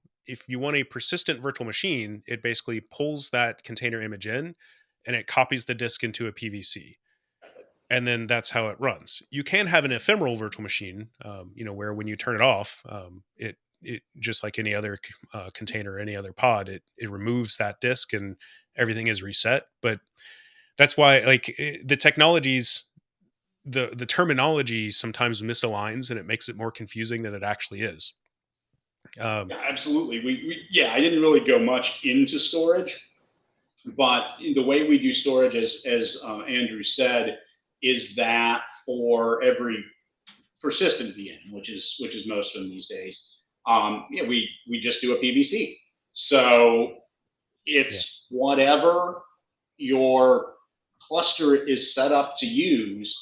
want a persistent virtual machine, it basically pulls that container image in and it copies the disk into a PVC. And then that's how it runs. You can have an ephemeral virtual machine, where when you turn it off, it just like any other container, any other pod, it removes that disk and everything is reset. But that's why, the technologies, the terminology sometimes misaligns and it makes it more confusing than it actually is. Yeah, absolutely. I didn't really go much into storage, but the way we do storage, as Andrew said, is that for every persistent VM, which is most of them these days, we just do a PVC. So it's whatever your cluster is set up to use,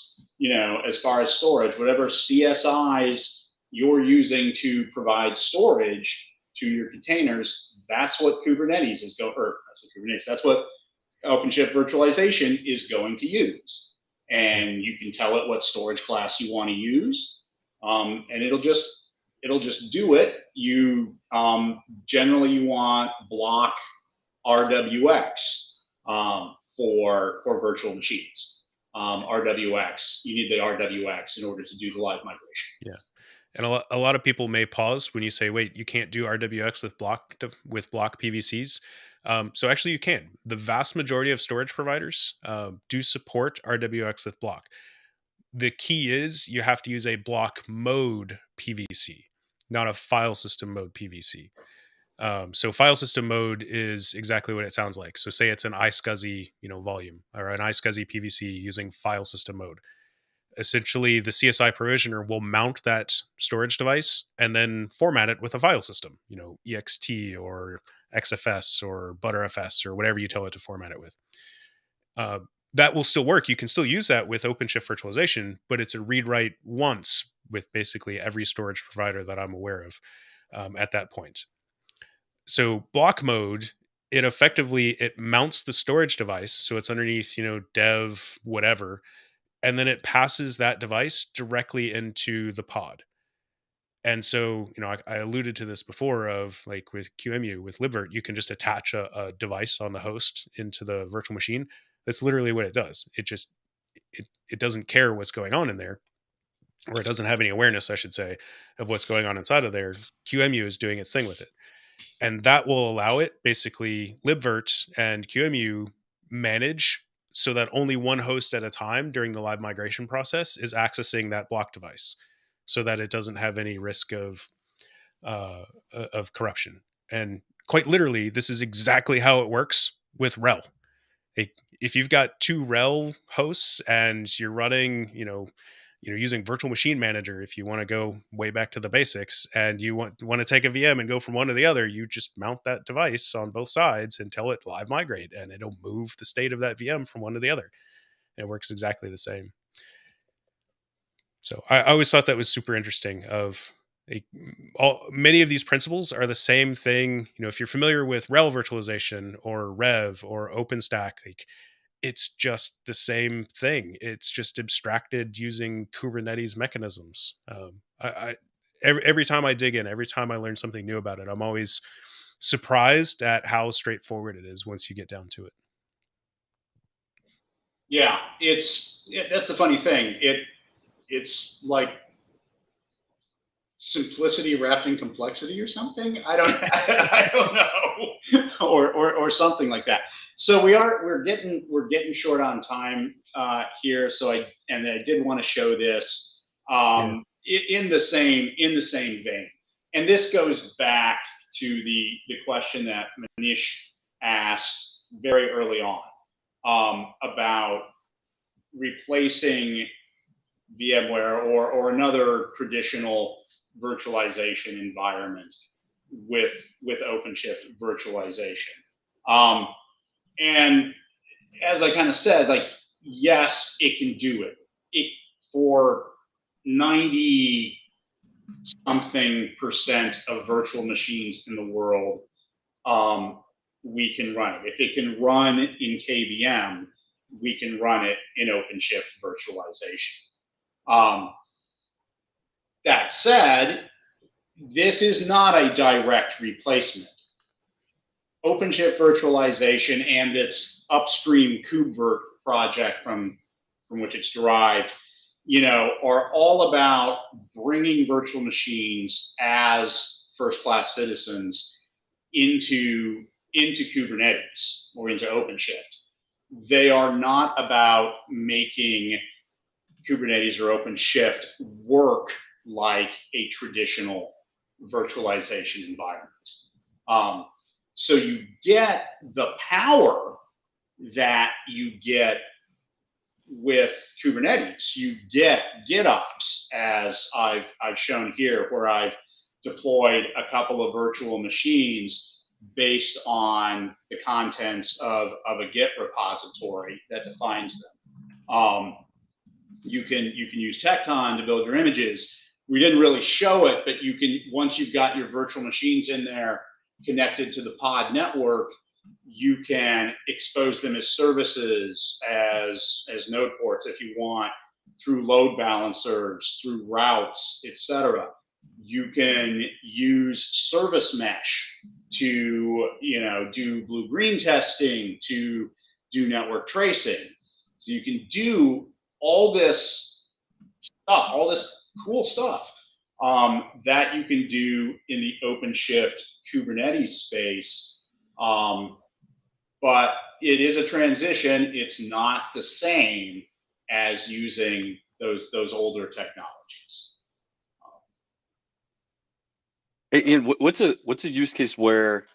as far as storage, whatever CSIs you're using to provide storage to your containers, that's what Kubernetes is that's what OpenShift Virtualization is going to use. And you can tell it what storage class you want to use, and it'll just do it. You generally you want block RWX for virtual machines. RWX, you need the RWX in order to do the live migration. Yeah. And a lot of people may pause when you say, wait, you can't do RWX with block PVCs. So actually you can. The vast majority of storage providers do support RWX with block. The key is you have to use a block mode PVC, not a file system mode PVC. So file system mode is exactly what it sounds like. So say it's an iSCSI, volume or an iSCSI PVC using file system mode. Essentially, the CSI provisioner will mount that storage device and then format it with a file system, ext or XFS or Btrfs or whatever you tell it to format it with. That will still work. You can still use that with OpenShift virtualization, but it's a read write once with basically every storage provider that I'm aware of at that point. So block mode, it mounts the storage device, so it's underneath dev whatever, and then it passes that device directly into the pod. And so I alluded to this before of like with QEMU with libvirt, you can just attach a device on the host into the virtual machine. That's literally what it does. It doesn't care what's going on in there, or it doesn't have any awareness, I should say, of what's going on inside of there. QEMU is doing its thing with it. And that will allow it, basically, libvirt and QEMU manage so that only one host at a time during the live migration process is accessing that block device, so that it doesn't have any risk of corruption. And quite literally, this is exactly how it works with RHEL. If you've got two RHEL hosts and you're running, using virtual machine manager, if you want to go way back to the basics and you want to take a VM and go from one to the other, you just mount that device on both sides and tell it live migrate, and it'll move the state of that VM from one to the other. And it works exactly the same. So I always thought that was super interesting. Many of these principles are the same thing. If you're familiar with RHEL virtualization or Rev or OpenStack, it's just the same thing. It's just abstracted using Kubernetes mechanisms. Every time I dig in, every time I learn something new about it, I'm always surprised at how straightforward it is once you get down to it. Yeah, that's the funny thing. It's like simplicity wrapped in complexity or something. I don't know, or something like that. So we're getting short on time here. So I did want to show this in the same vein, and this goes back to the question that Manish asked very early on about replacing VMware or another traditional virtualization environment with OpenShift virtualization. And as I kind of said, yes, it can do it. For 90 something% of virtual machines in the world, we can run it. If it can run in KVM, we can run it in OpenShift virtualization. That said, this is not a direct replacement. OpenShift virtualization and its upstream KubeVirt project from which it's derived, are all about bringing virtual machines as first-class citizens into Kubernetes or into OpenShift. They are not about making Kubernetes or OpenShift work like a traditional virtualization environment. So you get the power that you get with Kubernetes. You get GitOps, as I've shown here, where I've deployed a couple of virtual machines based on the contents of a Git repository that defines them. You can use Tecton to build your images. We didn't really show it, but you can, once you've got your virtual machines in there connected to the pod network, you can expose them as services, as node ports if you want, through load balancers, through routes, etc. You can use service mesh to do blue-green testing, to do network tracing. So you can do all this stuff, all this cool stuff that you can do in the OpenShift Kubernetes space. But it is a transition. It's not the same as using those older technologies. Hey, Ian, what's a use case where,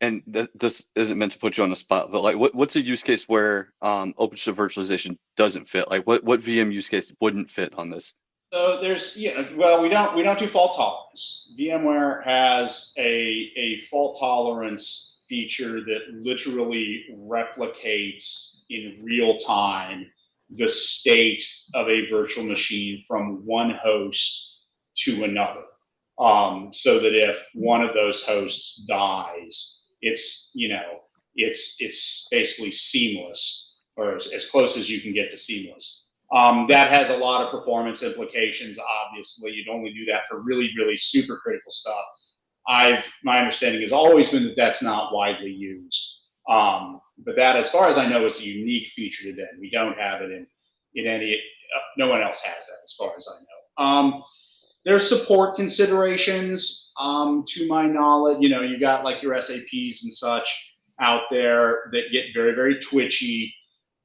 and this isn't meant to put you on the spot, but like what's a use case where OpenShift virtualization doesn't fit? Like what VM use case wouldn't fit on this? So there's, well, we don't do fault tolerance. VMware has a fault tolerance feature that literally replicates in real time the state of a virtual machine from one host to another. So that if one of those hosts dies, it's basically seamless, or as close as you can get to seamless. That has a lot of performance implications. Obviously, you'd only do that for really, really super critical stuff. My understanding has always been that that's not widely used. But that, as far as I know, is a unique feature to them. We don't have it in any. No one else has that, as far as I know. There's support considerations, to my knowledge. You got like your SAPs and such out there that get very, very twitchy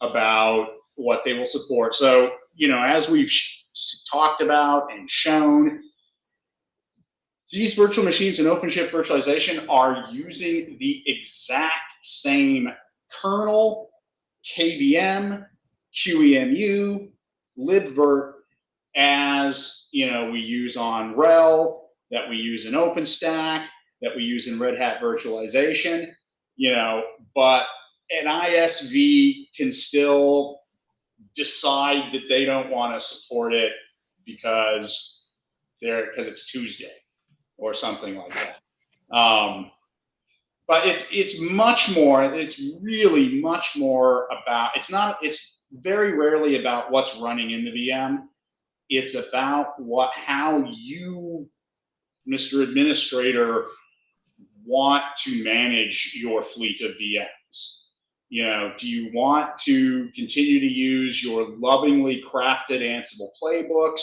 about what they will support. So, as we've talked about and shown, these virtual machines in OpenShift virtualization are using the exact same kernel, KVM, QEMU, libvirt as we use on RHEL, that we use in OpenStack, that we use in Red Hat virtualization. But an ISV can still decide that they don't want to support it because it's Tuesday or something like that. But it's much more. It's really much more about. It's very rarely about what's running in the VM. It's about how you, Mr. Administrator, want to manage your fleet of VMs. Do you want to continue to use your lovingly crafted Ansible playbooks,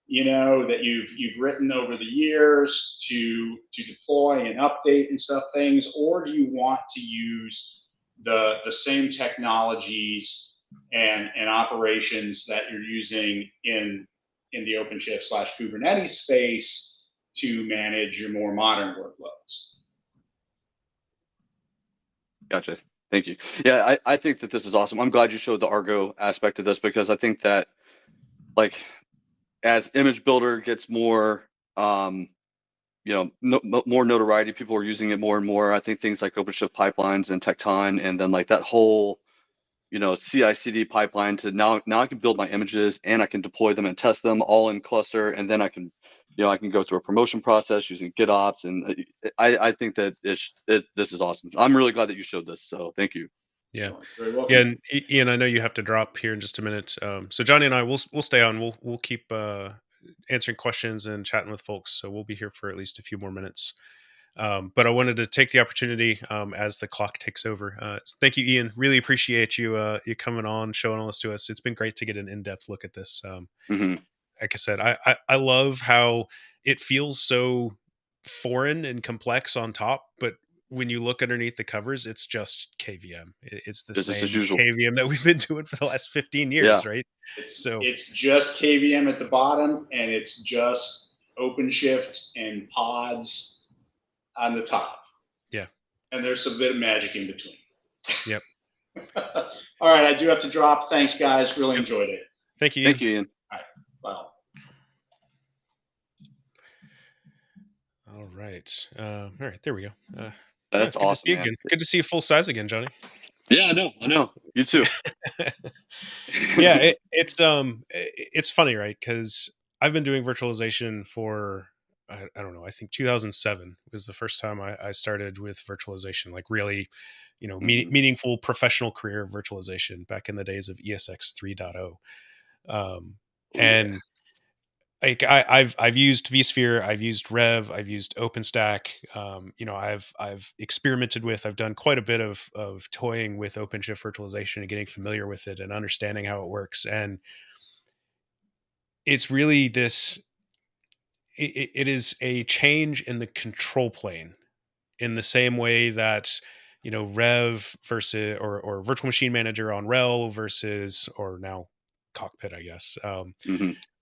that you've written over the years to deploy and update and stuff things, or do you want to use the same technologies and operations that you're using in the OpenShift/Kubernetes space to manage your more modern workloads? Gotcha. Thank you. Yeah, I think that this is awesome. I'm glad you showed the Argo aspect of this, because I think that, like, as image builder gets more, more notoriety, people are using it more and more. I think things like OpenShift pipelines and Tecton, and then like that whole, CI/CD pipeline to now I can build my images and I can deploy them and test them all in cluster, and then I can go through a promotion process using GitOps, and I think that this is awesome. I'm really glad that you showed this, so thank you. Yeah. Very welcome. Yeah, and Ian, I know you have to drop here in just a minute. So Johnny and I we'll stay on. We'll keep answering questions and chatting with folks. So we'll be here for at least a few more minutes. But I wanted to take the opportunity as the clock ticks over. Thank you, Ian. Really appreciate you coming on, showing all this to us. It's been great to get an in-depth look at this. Like I said, I love how it feels so foreign and complex on top, but when you look underneath the covers, it's just KVM. It's the Business same as usual. KVM that we've been doing for the last 15 years, Yeah. right? It's just KVM at the bottom, and it's just OpenShift and pods on the top. Yeah. And there's a bit of magic in between. Yep. All right, I do have to drop. Thanks, guys. Really enjoyed it. Thank you, Ian. Thank you, Ian. All right. Well. All right. There we go. That's good awesome, to see you man. again. Good to see you full size again, Johnny. Yeah, I know. You too. Yeah, it's funny, right? Because I've been doing virtualization for I don't know. I think 2007 was the first time I started with virtualization, like really, meaningful professional career of virtualization back in the days of ESX 3.0. And like I've used vSphere, I've used Rev, I've used OpenStack. I've experimented with, I've done quite a bit of toying with OpenShift virtualization and getting familiar with it and understanding how it works. And it's really this. It is a change in the control plane, in the same way that Rev versus or Virtual Machine Manager on RHEL versus, or now Cockpit, I guess,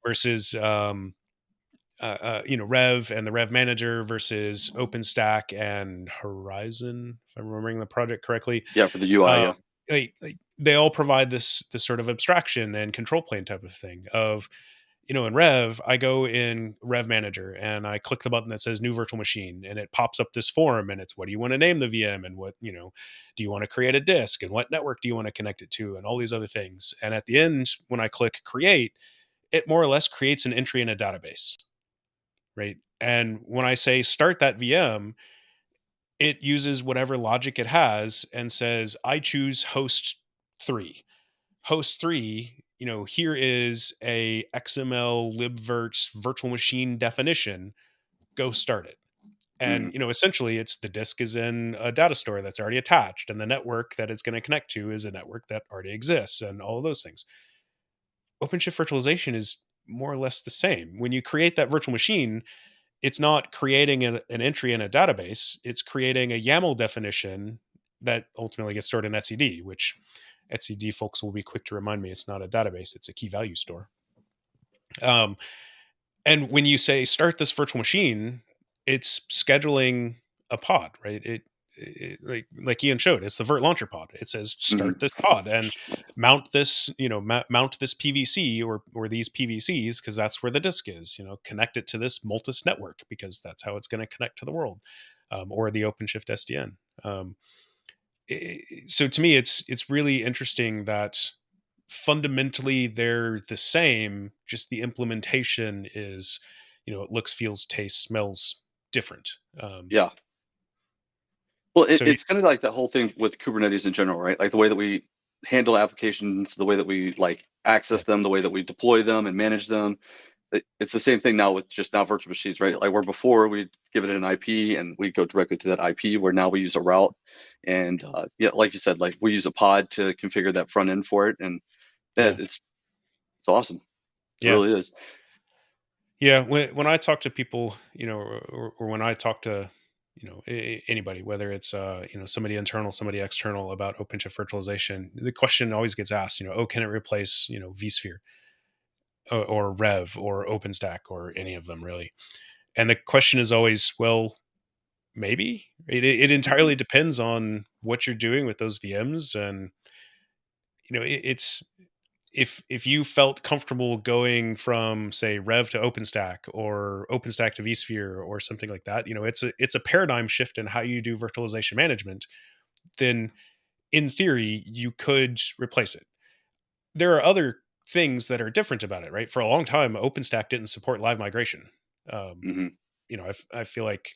versus Rev and the Rev Manager versus OpenStack and Horizon, if I'm remembering the project correctly. Yeah, for the UI. Uh, Yeah. they all provide this sort of abstraction and control plane type of thing of, in Rev, I go in Rev Manager and I click the button that says new virtual machine, and it pops up this form, and it's, what do you want to name the VM, and what, do you want to create a disk, and what network do you want to connect it to, and all these other things. And at the end, when I click create, it more or less creates an entry in a database, right? And when I say start that VM, it uses whatever logic it has and says, I choose host 3. Host 3, here is a XML libvirt virtual machine definition. Go start it. And, Hmm. essentially it's the disk is in a data store that's already attached, and the network that it's going to connect to is a network that already exists, and all of those things. OpenShift virtualization is more or less the same. When you create that virtual machine, it's not creating an entry in a database. It's creating a YAML definition that ultimately gets stored in etcd, which etcd folks will be quick to remind me it's not a database, it's a key value store. Um, and when you say start this virtual machine, it's scheduling a pod, right? Like Ian showed, it's the Vert launcher pod. It says Hmm. start this pod and mount this, mount this PVC or these PVCs, because that's where the disk is. Connect it to this Multis network because that's how it's going to connect to the world, or the OpenShift SDN. So to me, it's really interesting that fundamentally they're the same, just the implementation is, it looks, feels, tastes, smells different. Yeah. Well, So it's kind of like that whole thing with Kubernetes in general, right? Like the way that we handle applications, the way that we like yeah, access them, the way that we deploy them and manage them. It's the same thing now with just now virtual machines, right? Like where before we'd give it an IP and we'd go directly to that IP, where now we use a route. And yeah, like you said, like we use a pod to configure that front end for it. And yeah, yeah, it's awesome. It yeah, really is. yeah. When I talk to people, or when I talk to, anybody, whether it's somebody internal, somebody external, about OpenShift virtualization, the question always gets asked, oh, can it replace vSphere, or Rev or OpenStack or any of them really? And the question is always, well, maybe. It Mhm. entirely depends on what you're doing with those VMs, and it's, if you felt comfortable going from, say, Rev to OpenStack or OpenStack to vSphere or something like that, it's a paradigm shift in how you do virtualization management. Then, in theory, you could replace it. There are other things that are different about it, right? For a long time, OpenStack didn't support live migration. Um, Mhm. I feel like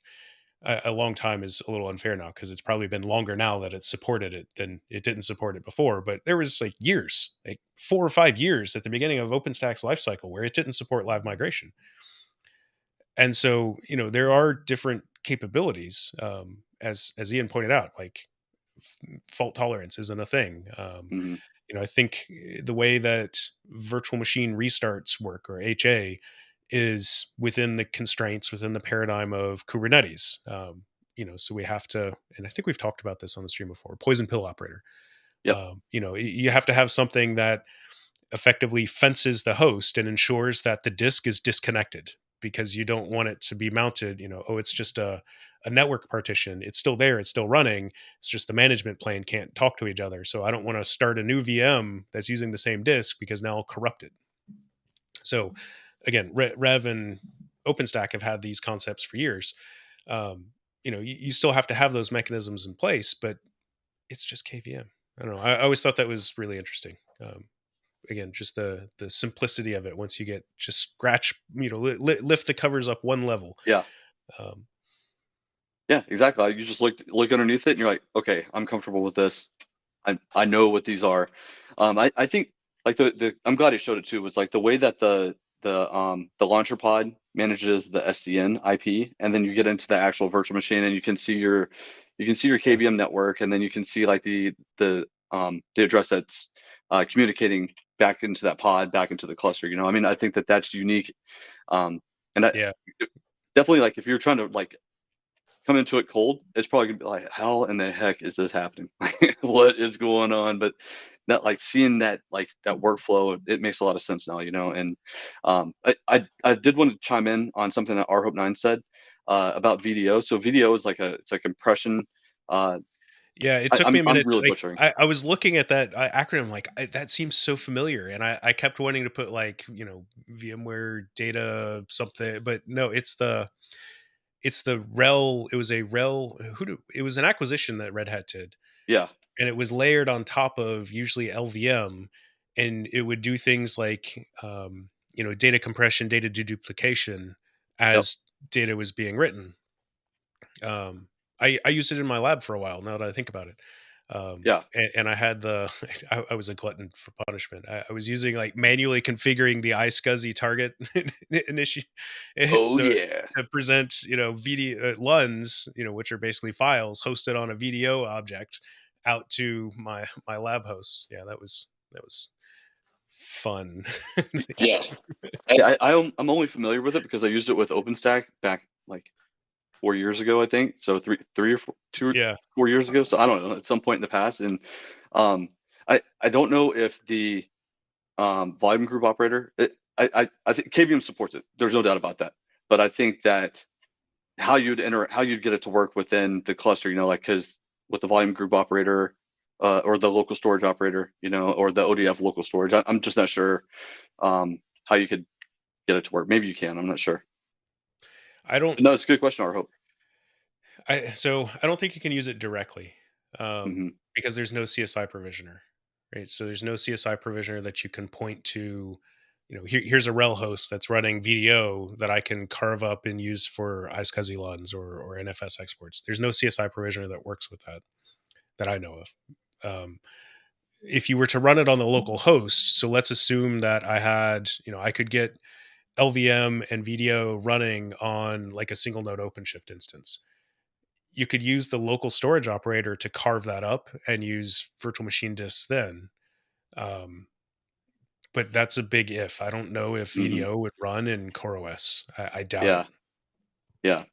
a long time is a little unfair now, because it's probably been longer now that it's supported it than it didn't support it before. But there was like years, like 4 or 5 years at the beginning of OpenStack's lifecycle, where it didn't support live migration. And so, there are different capabilities, as Ian pointed out, like fault tolerance isn't a thing. Mhm. I think the way that virtual machine restarts work, or HA, is within the constraints, within the paradigm of Kubernetes. So we have to, and I think we've talked about this on the stream before, poison pill operator. Yep. You have to have something that effectively fences the host and ensures that the disk is disconnected, because you don't want it to be mounted, oh, it's just a network partition. It's still there, it's still running. It's just the management plane can't talk to each other. So I don't want to start a new VM that's using the same disk, because now I'll corrupt it. So again, Rev and OpenStack have had these concepts for years. You still have to have those mechanisms in place, but it's just KVM. I don't know. I always thought that was really interesting. Again, just the simplicity of it. Once you get, just scratch, lift the covers up one level. Yeah. Um, Yeah, exactly. Like, you just look underneath it and you're like, okay, I'm comfortable with this. I know what these are. I think like the I'm glad he showed it too, was like the way that the launcher pod manages the SDN IP, and then you get into the actual virtual machine and you can see your yeah, KVM network, and then you can see like the address that's communicating back into that pod, back into the cluster. I mean, I think that's unique. Um, and I yeah, definitely, like if you're trying to like come into it cold, it's probably gonna be like, how in the heck is this happening? What is going on? But that, like, seeing that, like, that workflow, it makes a lot of sense now, and I did want to chime in on something that R Hope 9 said about VDO. So VDO is like it's like compression. Uh, Yeah, it took me a I'm minute. really Like, butchering. I was looking at that acronym, like that seems so familiar, and I kept wanting to put like VMware data something, but no, it's the rel. It was a rel. It was an acquisition that Red Hat did, Yeah. and it was layered on top of usually LVM, and it would do things like data compression, data deduplication Yep. as data was being written. I used it in my lab for a while. Now that I think about it, Yeah. and I had the I was a glutton for punishment. I was using like manually configuring the iSCSI target initial Oh so yeah. to present VD LUNs, which are basically files hosted on a VDO object out to my lab hosts. Yeah, that was fun. Yeah. I'm only familiar with it because I used it with OpenStack back like 4 years ago, I think. So three or four, two, Yeah. 4 years ago. So I don't know, at some point in the past. And um, I don't know if the volume group operator, I think KVM supports it. There's no doubt about that. But I think that how you'd get it to work within the cluster, like, because with the volume group operator, or the local storage operator, or the ODF local storage, I'm just not sure how you could get it to work. Maybe you can. I'm not sure. I don't. But no, it's a good question, I hope. I don't think you can use it directly, Hmm. because there's no CSI provisioner, right? So there's no CSI provisioner that you can point to. Here's a rel host that's running VDO that I can carve up and use for iSCSI LUNs or NFS exports. There's no CSI provisioner that works with that I know of. If you were to run it on the local host, so let's assume that I could get LVM and VDO running on like a single node OpenShift instance. You could use the local storage operator to carve that up and use virtual machine disks then. Um, but that's a big if. I don't know if Hmm. VDO would run in CoreOS. I doubt it. Yeah. Yeah.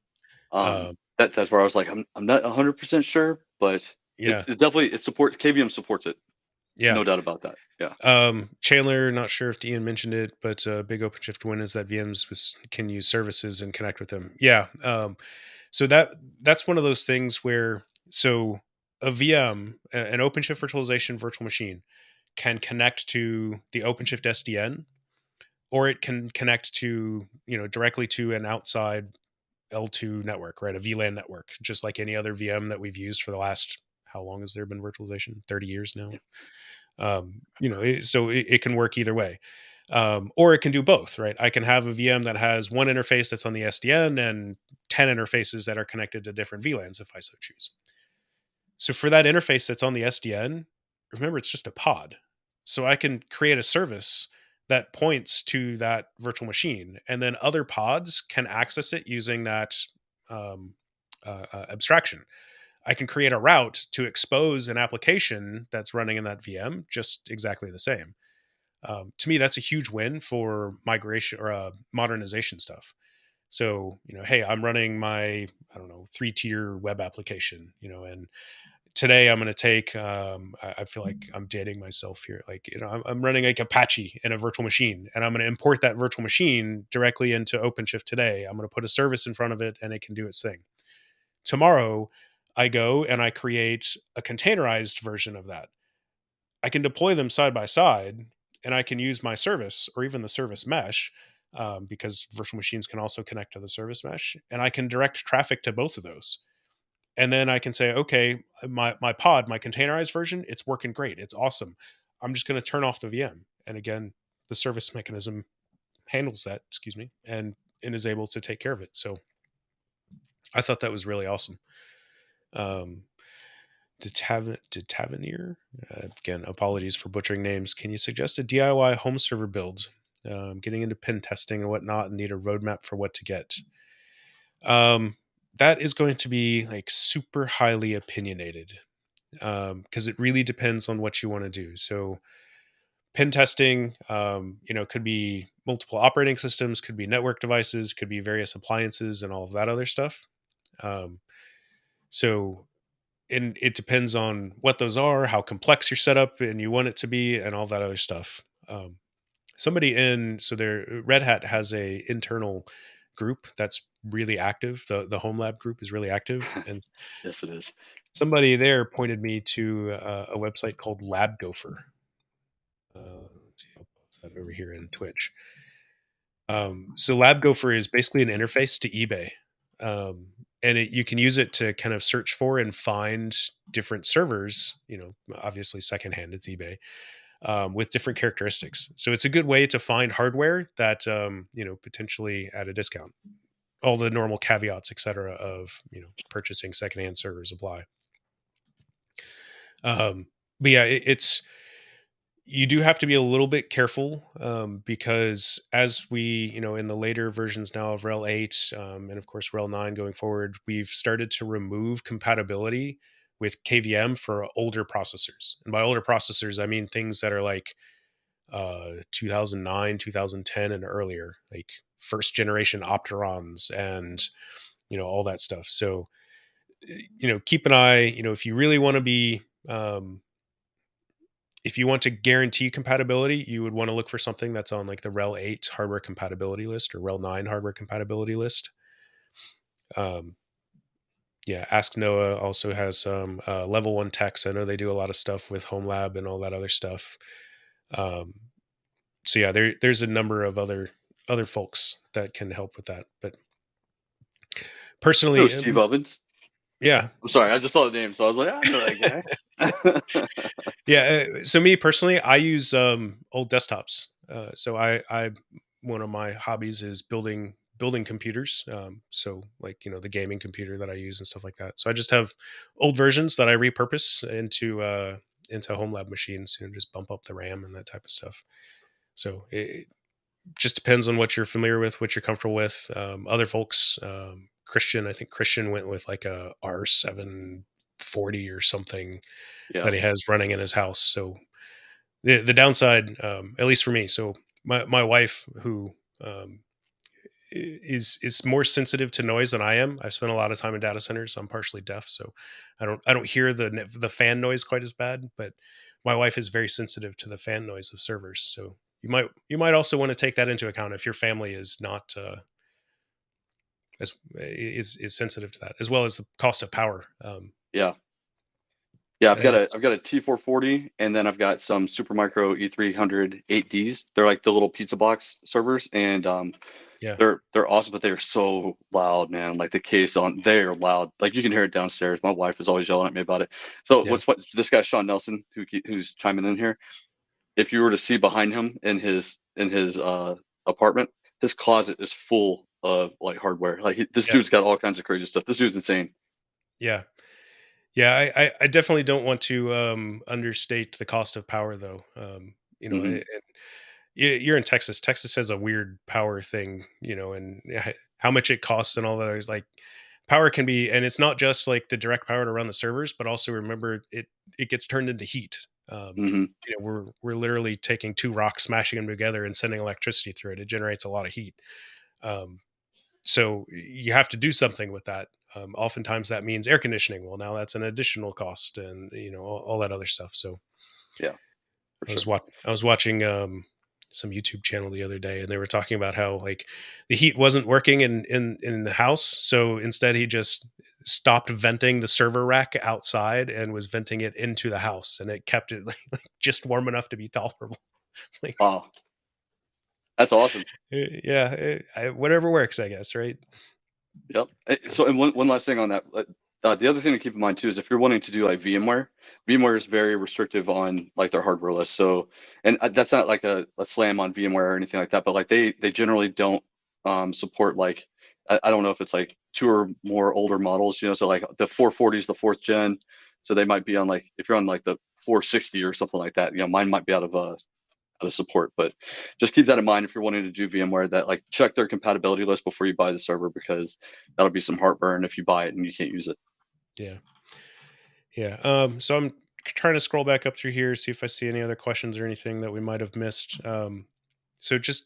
Um, That's where I was like, I'm not 100% sure, but yeah, it definitely, KVM supports it. yeah. No doubt about that. Yeah. Chandler, not sure if Ian mentioned it, but big OpenShift win is that can use services and connect with them. Yeah. So that's one of those things where a VM, an OpenShift virtualization virtual machine, can connect to the OpenShift SDN, or it can connect to directly to an outside L2 network, right? A VLAN network, just like any other VM that we've used for the last, how long has there been virtualization? 30 years now. So it can work either way. Or it can do both, right? I can have a VM that has one interface that's on the SDN and 10 interfaces that are connected to different VLANs if I so choose. So for that interface that's on the SDN, remember it's just a pod. So I can create a service that points to that virtual machine, and then other pods can access it using that um, abstraction. I can create a route to expose an application that's running in that VM just exactly the same. To me, that's a huge win for migration or modernization stuff. So, hey, I'm running my, I don't know, 3-tier web application, and today I'm going to take, I feel like I'm dating myself here. Like, I'm running like Apache in a virtual machine, and I'm going to import that virtual machine directly into OpenShift today. I'm going to put a service in front of it and it can do its thing. Tomorrow, I go and I create a containerized version of that. I can deploy them side by side, and I can use my service or even the service mesh, because virtual machines can also connect to the service mesh, and I can direct traffic to both of those. And then I can say, okay, my pod, my containerized version, it's working great. It's awesome. I'm just going to turn off the VM. And again, the service mechanism handles that, excuse me, and is able to take care of it. So I thought that was really awesome. Did Tavernier, again, apologies for butchering names. Can you suggest a DIY home server build? Getting into pen testing and whatnot, and need a roadmap for what to get. That is going to be like super highly opinionated, because it really depends on what you want to do. So pen testing, could be multiple operating systems, could be network devices, could be various appliances and all of that other stuff. Um, so, and it depends on what those are, how complex your setup and you want it to be, and all that other stuff. Somebody in so there Red Hat has a internal group that's really active. The home lab group is really active, and Yes, it is. somebody there pointed me to a website called Lab Gopher. Let's see, I'll post that over here in Twitch. So Lab Gopher is basically an interface to eBay, and you can use it to kind of search for and find different servers. Obviously secondhand, it's eBay, with different characteristics. So it's a good way to find hardware that potentially at a discount. All the normal caveats, etc., of purchasing secondhand servers apply. But yeah, it's you do have to be a little bit careful, because as we in the later versions now of RHEL 8, and of course RHEL 9 going forward, we've started to remove compatibility with KVM for older processors. And by older processors, I mean things that are like 2009, 2010 and earlier, like first generation Opterons and all that stuff. So keep an eye. If you really want to be if you want to guarantee compatibility, you would want to look for something that's on like the RHEL 8 hardware compatibility list or RHEL 9 hardware compatibility list. Yeah, Ask Noah also has some level 1 techs. I know they do a lot of stuff with Home Lab and all that other stuff. So yeah, there's a number of other folks that can help with that. But personally, Steve Ovens. Yeah. I'm sorry, I just saw the name, so I was like, I know that guy. Yeah. So me personally, I use old desktops. So I one of my hobbies is building computers. So like the gaming computer that I use and stuff like that. So I just have old versions that I repurpose into home lab machines. Just bump up the RAM and that type of stuff. So it just depends on what you're familiar with, what you're comfortable with. Other folks, I think Christian went with like a R740 or something Yeah. that he has running in his house. So the downside, at least for me, so my wife, who is more sensitive to noise than I am. I spent a lot of time in data centers. I'm partially deaf, so I don't hear the fan noise quite as bad. But my wife is very sensitive to the fan noise of servers. So you might also want to take that into account if your family is not is sensitive to that, as well as the cost of power. Yeah. I've And got a T440, and then I've got some Supermicro E300 8Ds. They're like the little pizza box servers, and yeah, they're awesome, but they're so loud, man. Like the case on, they're loud. Like you can hear it downstairs. My wife is always yelling at me about it. So yeah, this guy Sean Nelson, who's chiming in here, if you were to see behind him in his apartment, his closet is full of like hardware. Like this yeah, dude's got all kinds of crazy stuff. This dude's insane. yeah. Yeah, I definitely don't want to understate the cost of power, though. Hmm. You're in Texas. Texas has a weird power thing, and how much it costs and all that. Is like power can be, and it's not just like the direct power to run the servers, but also remember it gets turned into heat. Hmm. We're literally taking two rocks, smashing them together, and sending electricity through it. It generates a lot of heat. Um, so you have to do something with that. Oftentimes that means air conditioning. Well, now that's an additional cost, and all that other stuff. So Yeah, for sure. I was watching some YouTube channel the other day, and they were talking about how like the heat wasn't working in the house, so instead he just stopped venting the server rack outside and was venting it into the house, and it kept it like just warm enough to be tolerable. Like, Wow, that's awesome. yeah, whatever works, I guess, right? Yep. So, and one last thing on that. The other thing to keep in mind too is if you're wanting to do like VMware is very restrictive on like their hardware list. So, and that's not like a slam on VMware or anything like that, but like they generally don't support like I don't know if it's like two or more older models, so like the 440 is the fourth gen. So they might be on like if you're on like the 460 or something like that, mine might be out of support. But just keep that in mind if you're wanting to do VMware, that like check their compatibility list before you buy the server, because that'll be some heartburn if you buy it and you can't use it. Yeah. Yeah. So I'm trying to scroll back up through here, see if I see any other questions or anything that we might have missed. So just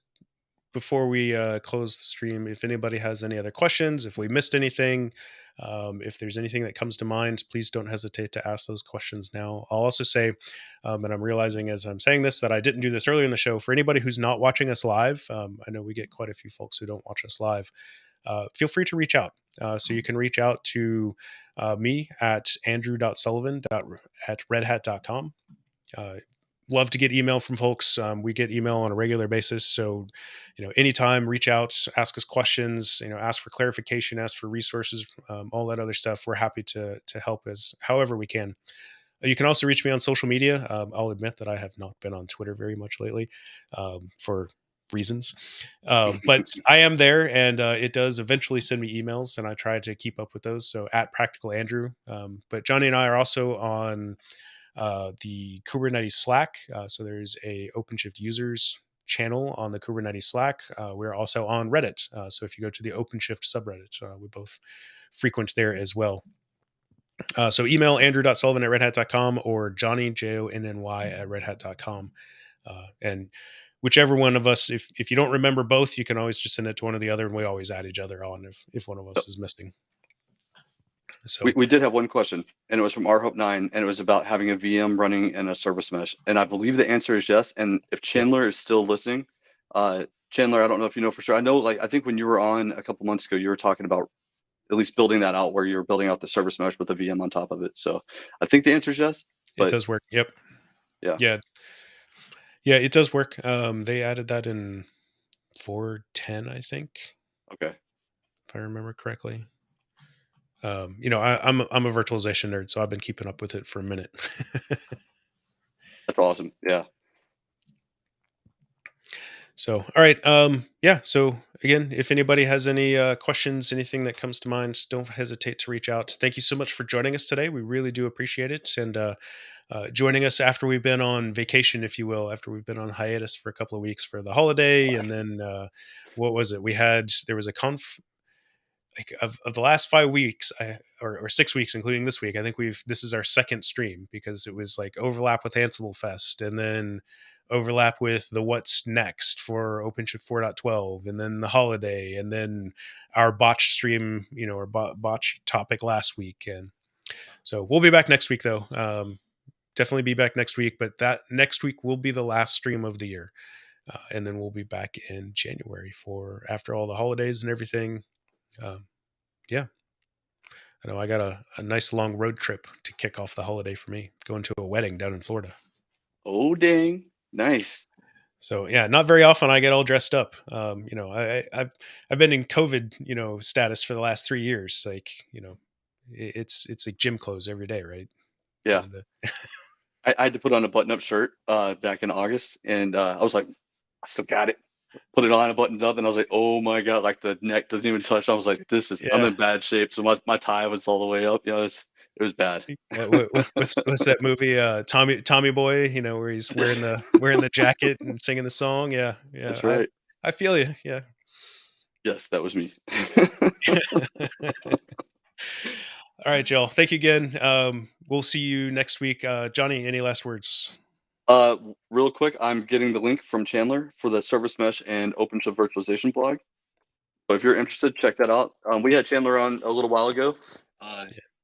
before we close the stream, if anybody has any other questions, if we missed anything, If there's anything that comes to mind, please don't hesitate to ask those questions now. I'll also say, and I'm realizing as I'm saying this that I didn't do this earlier in the show, for anybody who's not watching us live, I know we get quite a few folks who don't watch us live. Feel free to reach out. So you can reach out to me at andrew.sullivan@redhat.com. Love to get email from folks. We get email on a regular basis. So, anytime, reach out, ask us questions, ask for clarification, ask for resources, all that other stuff. We're happy to help as however we can. You can also reach me on social media. I'll admit that I have not been on Twitter very much lately for reasons. But I am there, and it does eventually send me emails, and I try to keep up with those. So at Practical Andrew. But Johnny and I are also on the Kubernetes Slack. So there's a OpenShift users channel on the Kubernetes Slack. We're also on Reddit. So if you go to the OpenShift subreddit, we both frequent there as well. So email andrew.sullivan@redhat.com or Johnny, Jonny, @redhat.com. And whichever one of us, if you don't remember both, you can always just send it to one or the other, and we always add each other on if one of us is missing. So we did have one question, and it was from rhope9, and it was about having a VM running in a service mesh. And I believe the answer is yes. And if Chandler is still listening, Chandler, I don't know if you know for sure. I know, I think when you were on a couple months ago, you were talking about at least building that out where you're building out the service mesh with a VM on top of it. So I think the answer is yes. It does work. Yep. Yeah. Yeah, it does work. They added that in 4.10, I think. Okay. If I remember correctly. I'm a virtualization nerd, so I've been keeping up with it for a minute. That's awesome. Yeah. So, all right. So again, if anybody has any questions, anything that comes to mind, don't hesitate to reach out. Thank you so much for joining us today. We really do appreciate it. And joining us after we've been on vacation, if you will, after we've been on hiatus for a couple of weeks for the holiday. And then what was it? There was a of the last 5 weeks, or 6 weeks, including this week. I think this is our second stream because it was like overlap with Ansible Fest, and then overlap with the what's next for OpenShift 4.12, and then the holiday, and then our botch stream, our botch topic last week. And so we'll be back next week, though. Definitely be back next week, but that next week will be the last stream of the year. And then we'll be back in January after all the holidays and everything. Yeah, I know I got a nice long road trip to kick off the holiday for me, going to a wedding down in Florida. Oh, dang. Nice. So yeah, not very often I get all dressed up. I've been in COVID, status for the last 3 years. Like, it's like gym clothes every day, right? Yeah. I had to put on a button-up shirt back in August, and I was like, I still got it. Put it on, buttoned up, and I was like, oh my god, like the neck doesn't even touch. I was like, I'm in bad shape. So my tie was all the way up. It was bad. What's that movie? Tommy Boy, where he's wearing the jacket and singing the song. Yeah. That's right. I feel you. Yeah. Yes, that was me. All right, Jill. Thank you again. We'll see you next week. Johnny, any last words? Real quick, I'm getting the link from Chandler for the Service Mesh and OpenShift Virtualization blog. So if you're interested, check that out. We had Chandler on a little while ago.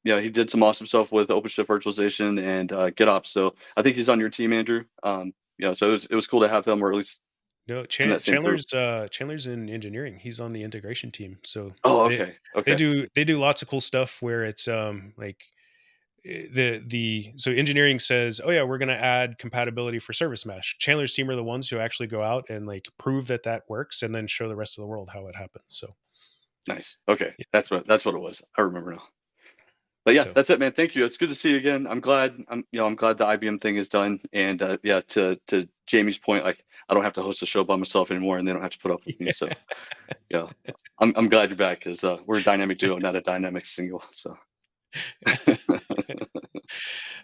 He did some awesome stuff with OpenShift Virtualization and GitOps. So I think he's on your team, Andrew. So it was cool to have him, or at least Chandler's in engineering. He's on the integration team. So okay. They do lots of cool stuff where it's so engineering says, oh yeah, we're going to add compatibility for service mesh. Chandler's team are the ones who actually go out and prove that works and then show the rest of the world how it happens. So nice. Okay. Yeah. That's what it was. I remember now. But yeah, that's it, man. Thank you. It's good to see you again. I'm glad the IBM thing is done. And to Jamie's point, I don't have to host a show by myself anymore, and they don't have to put up with me. So I'm glad you're back, because we're a dynamic duo, not a dynamic single. So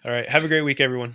all right. Have a great week, everyone.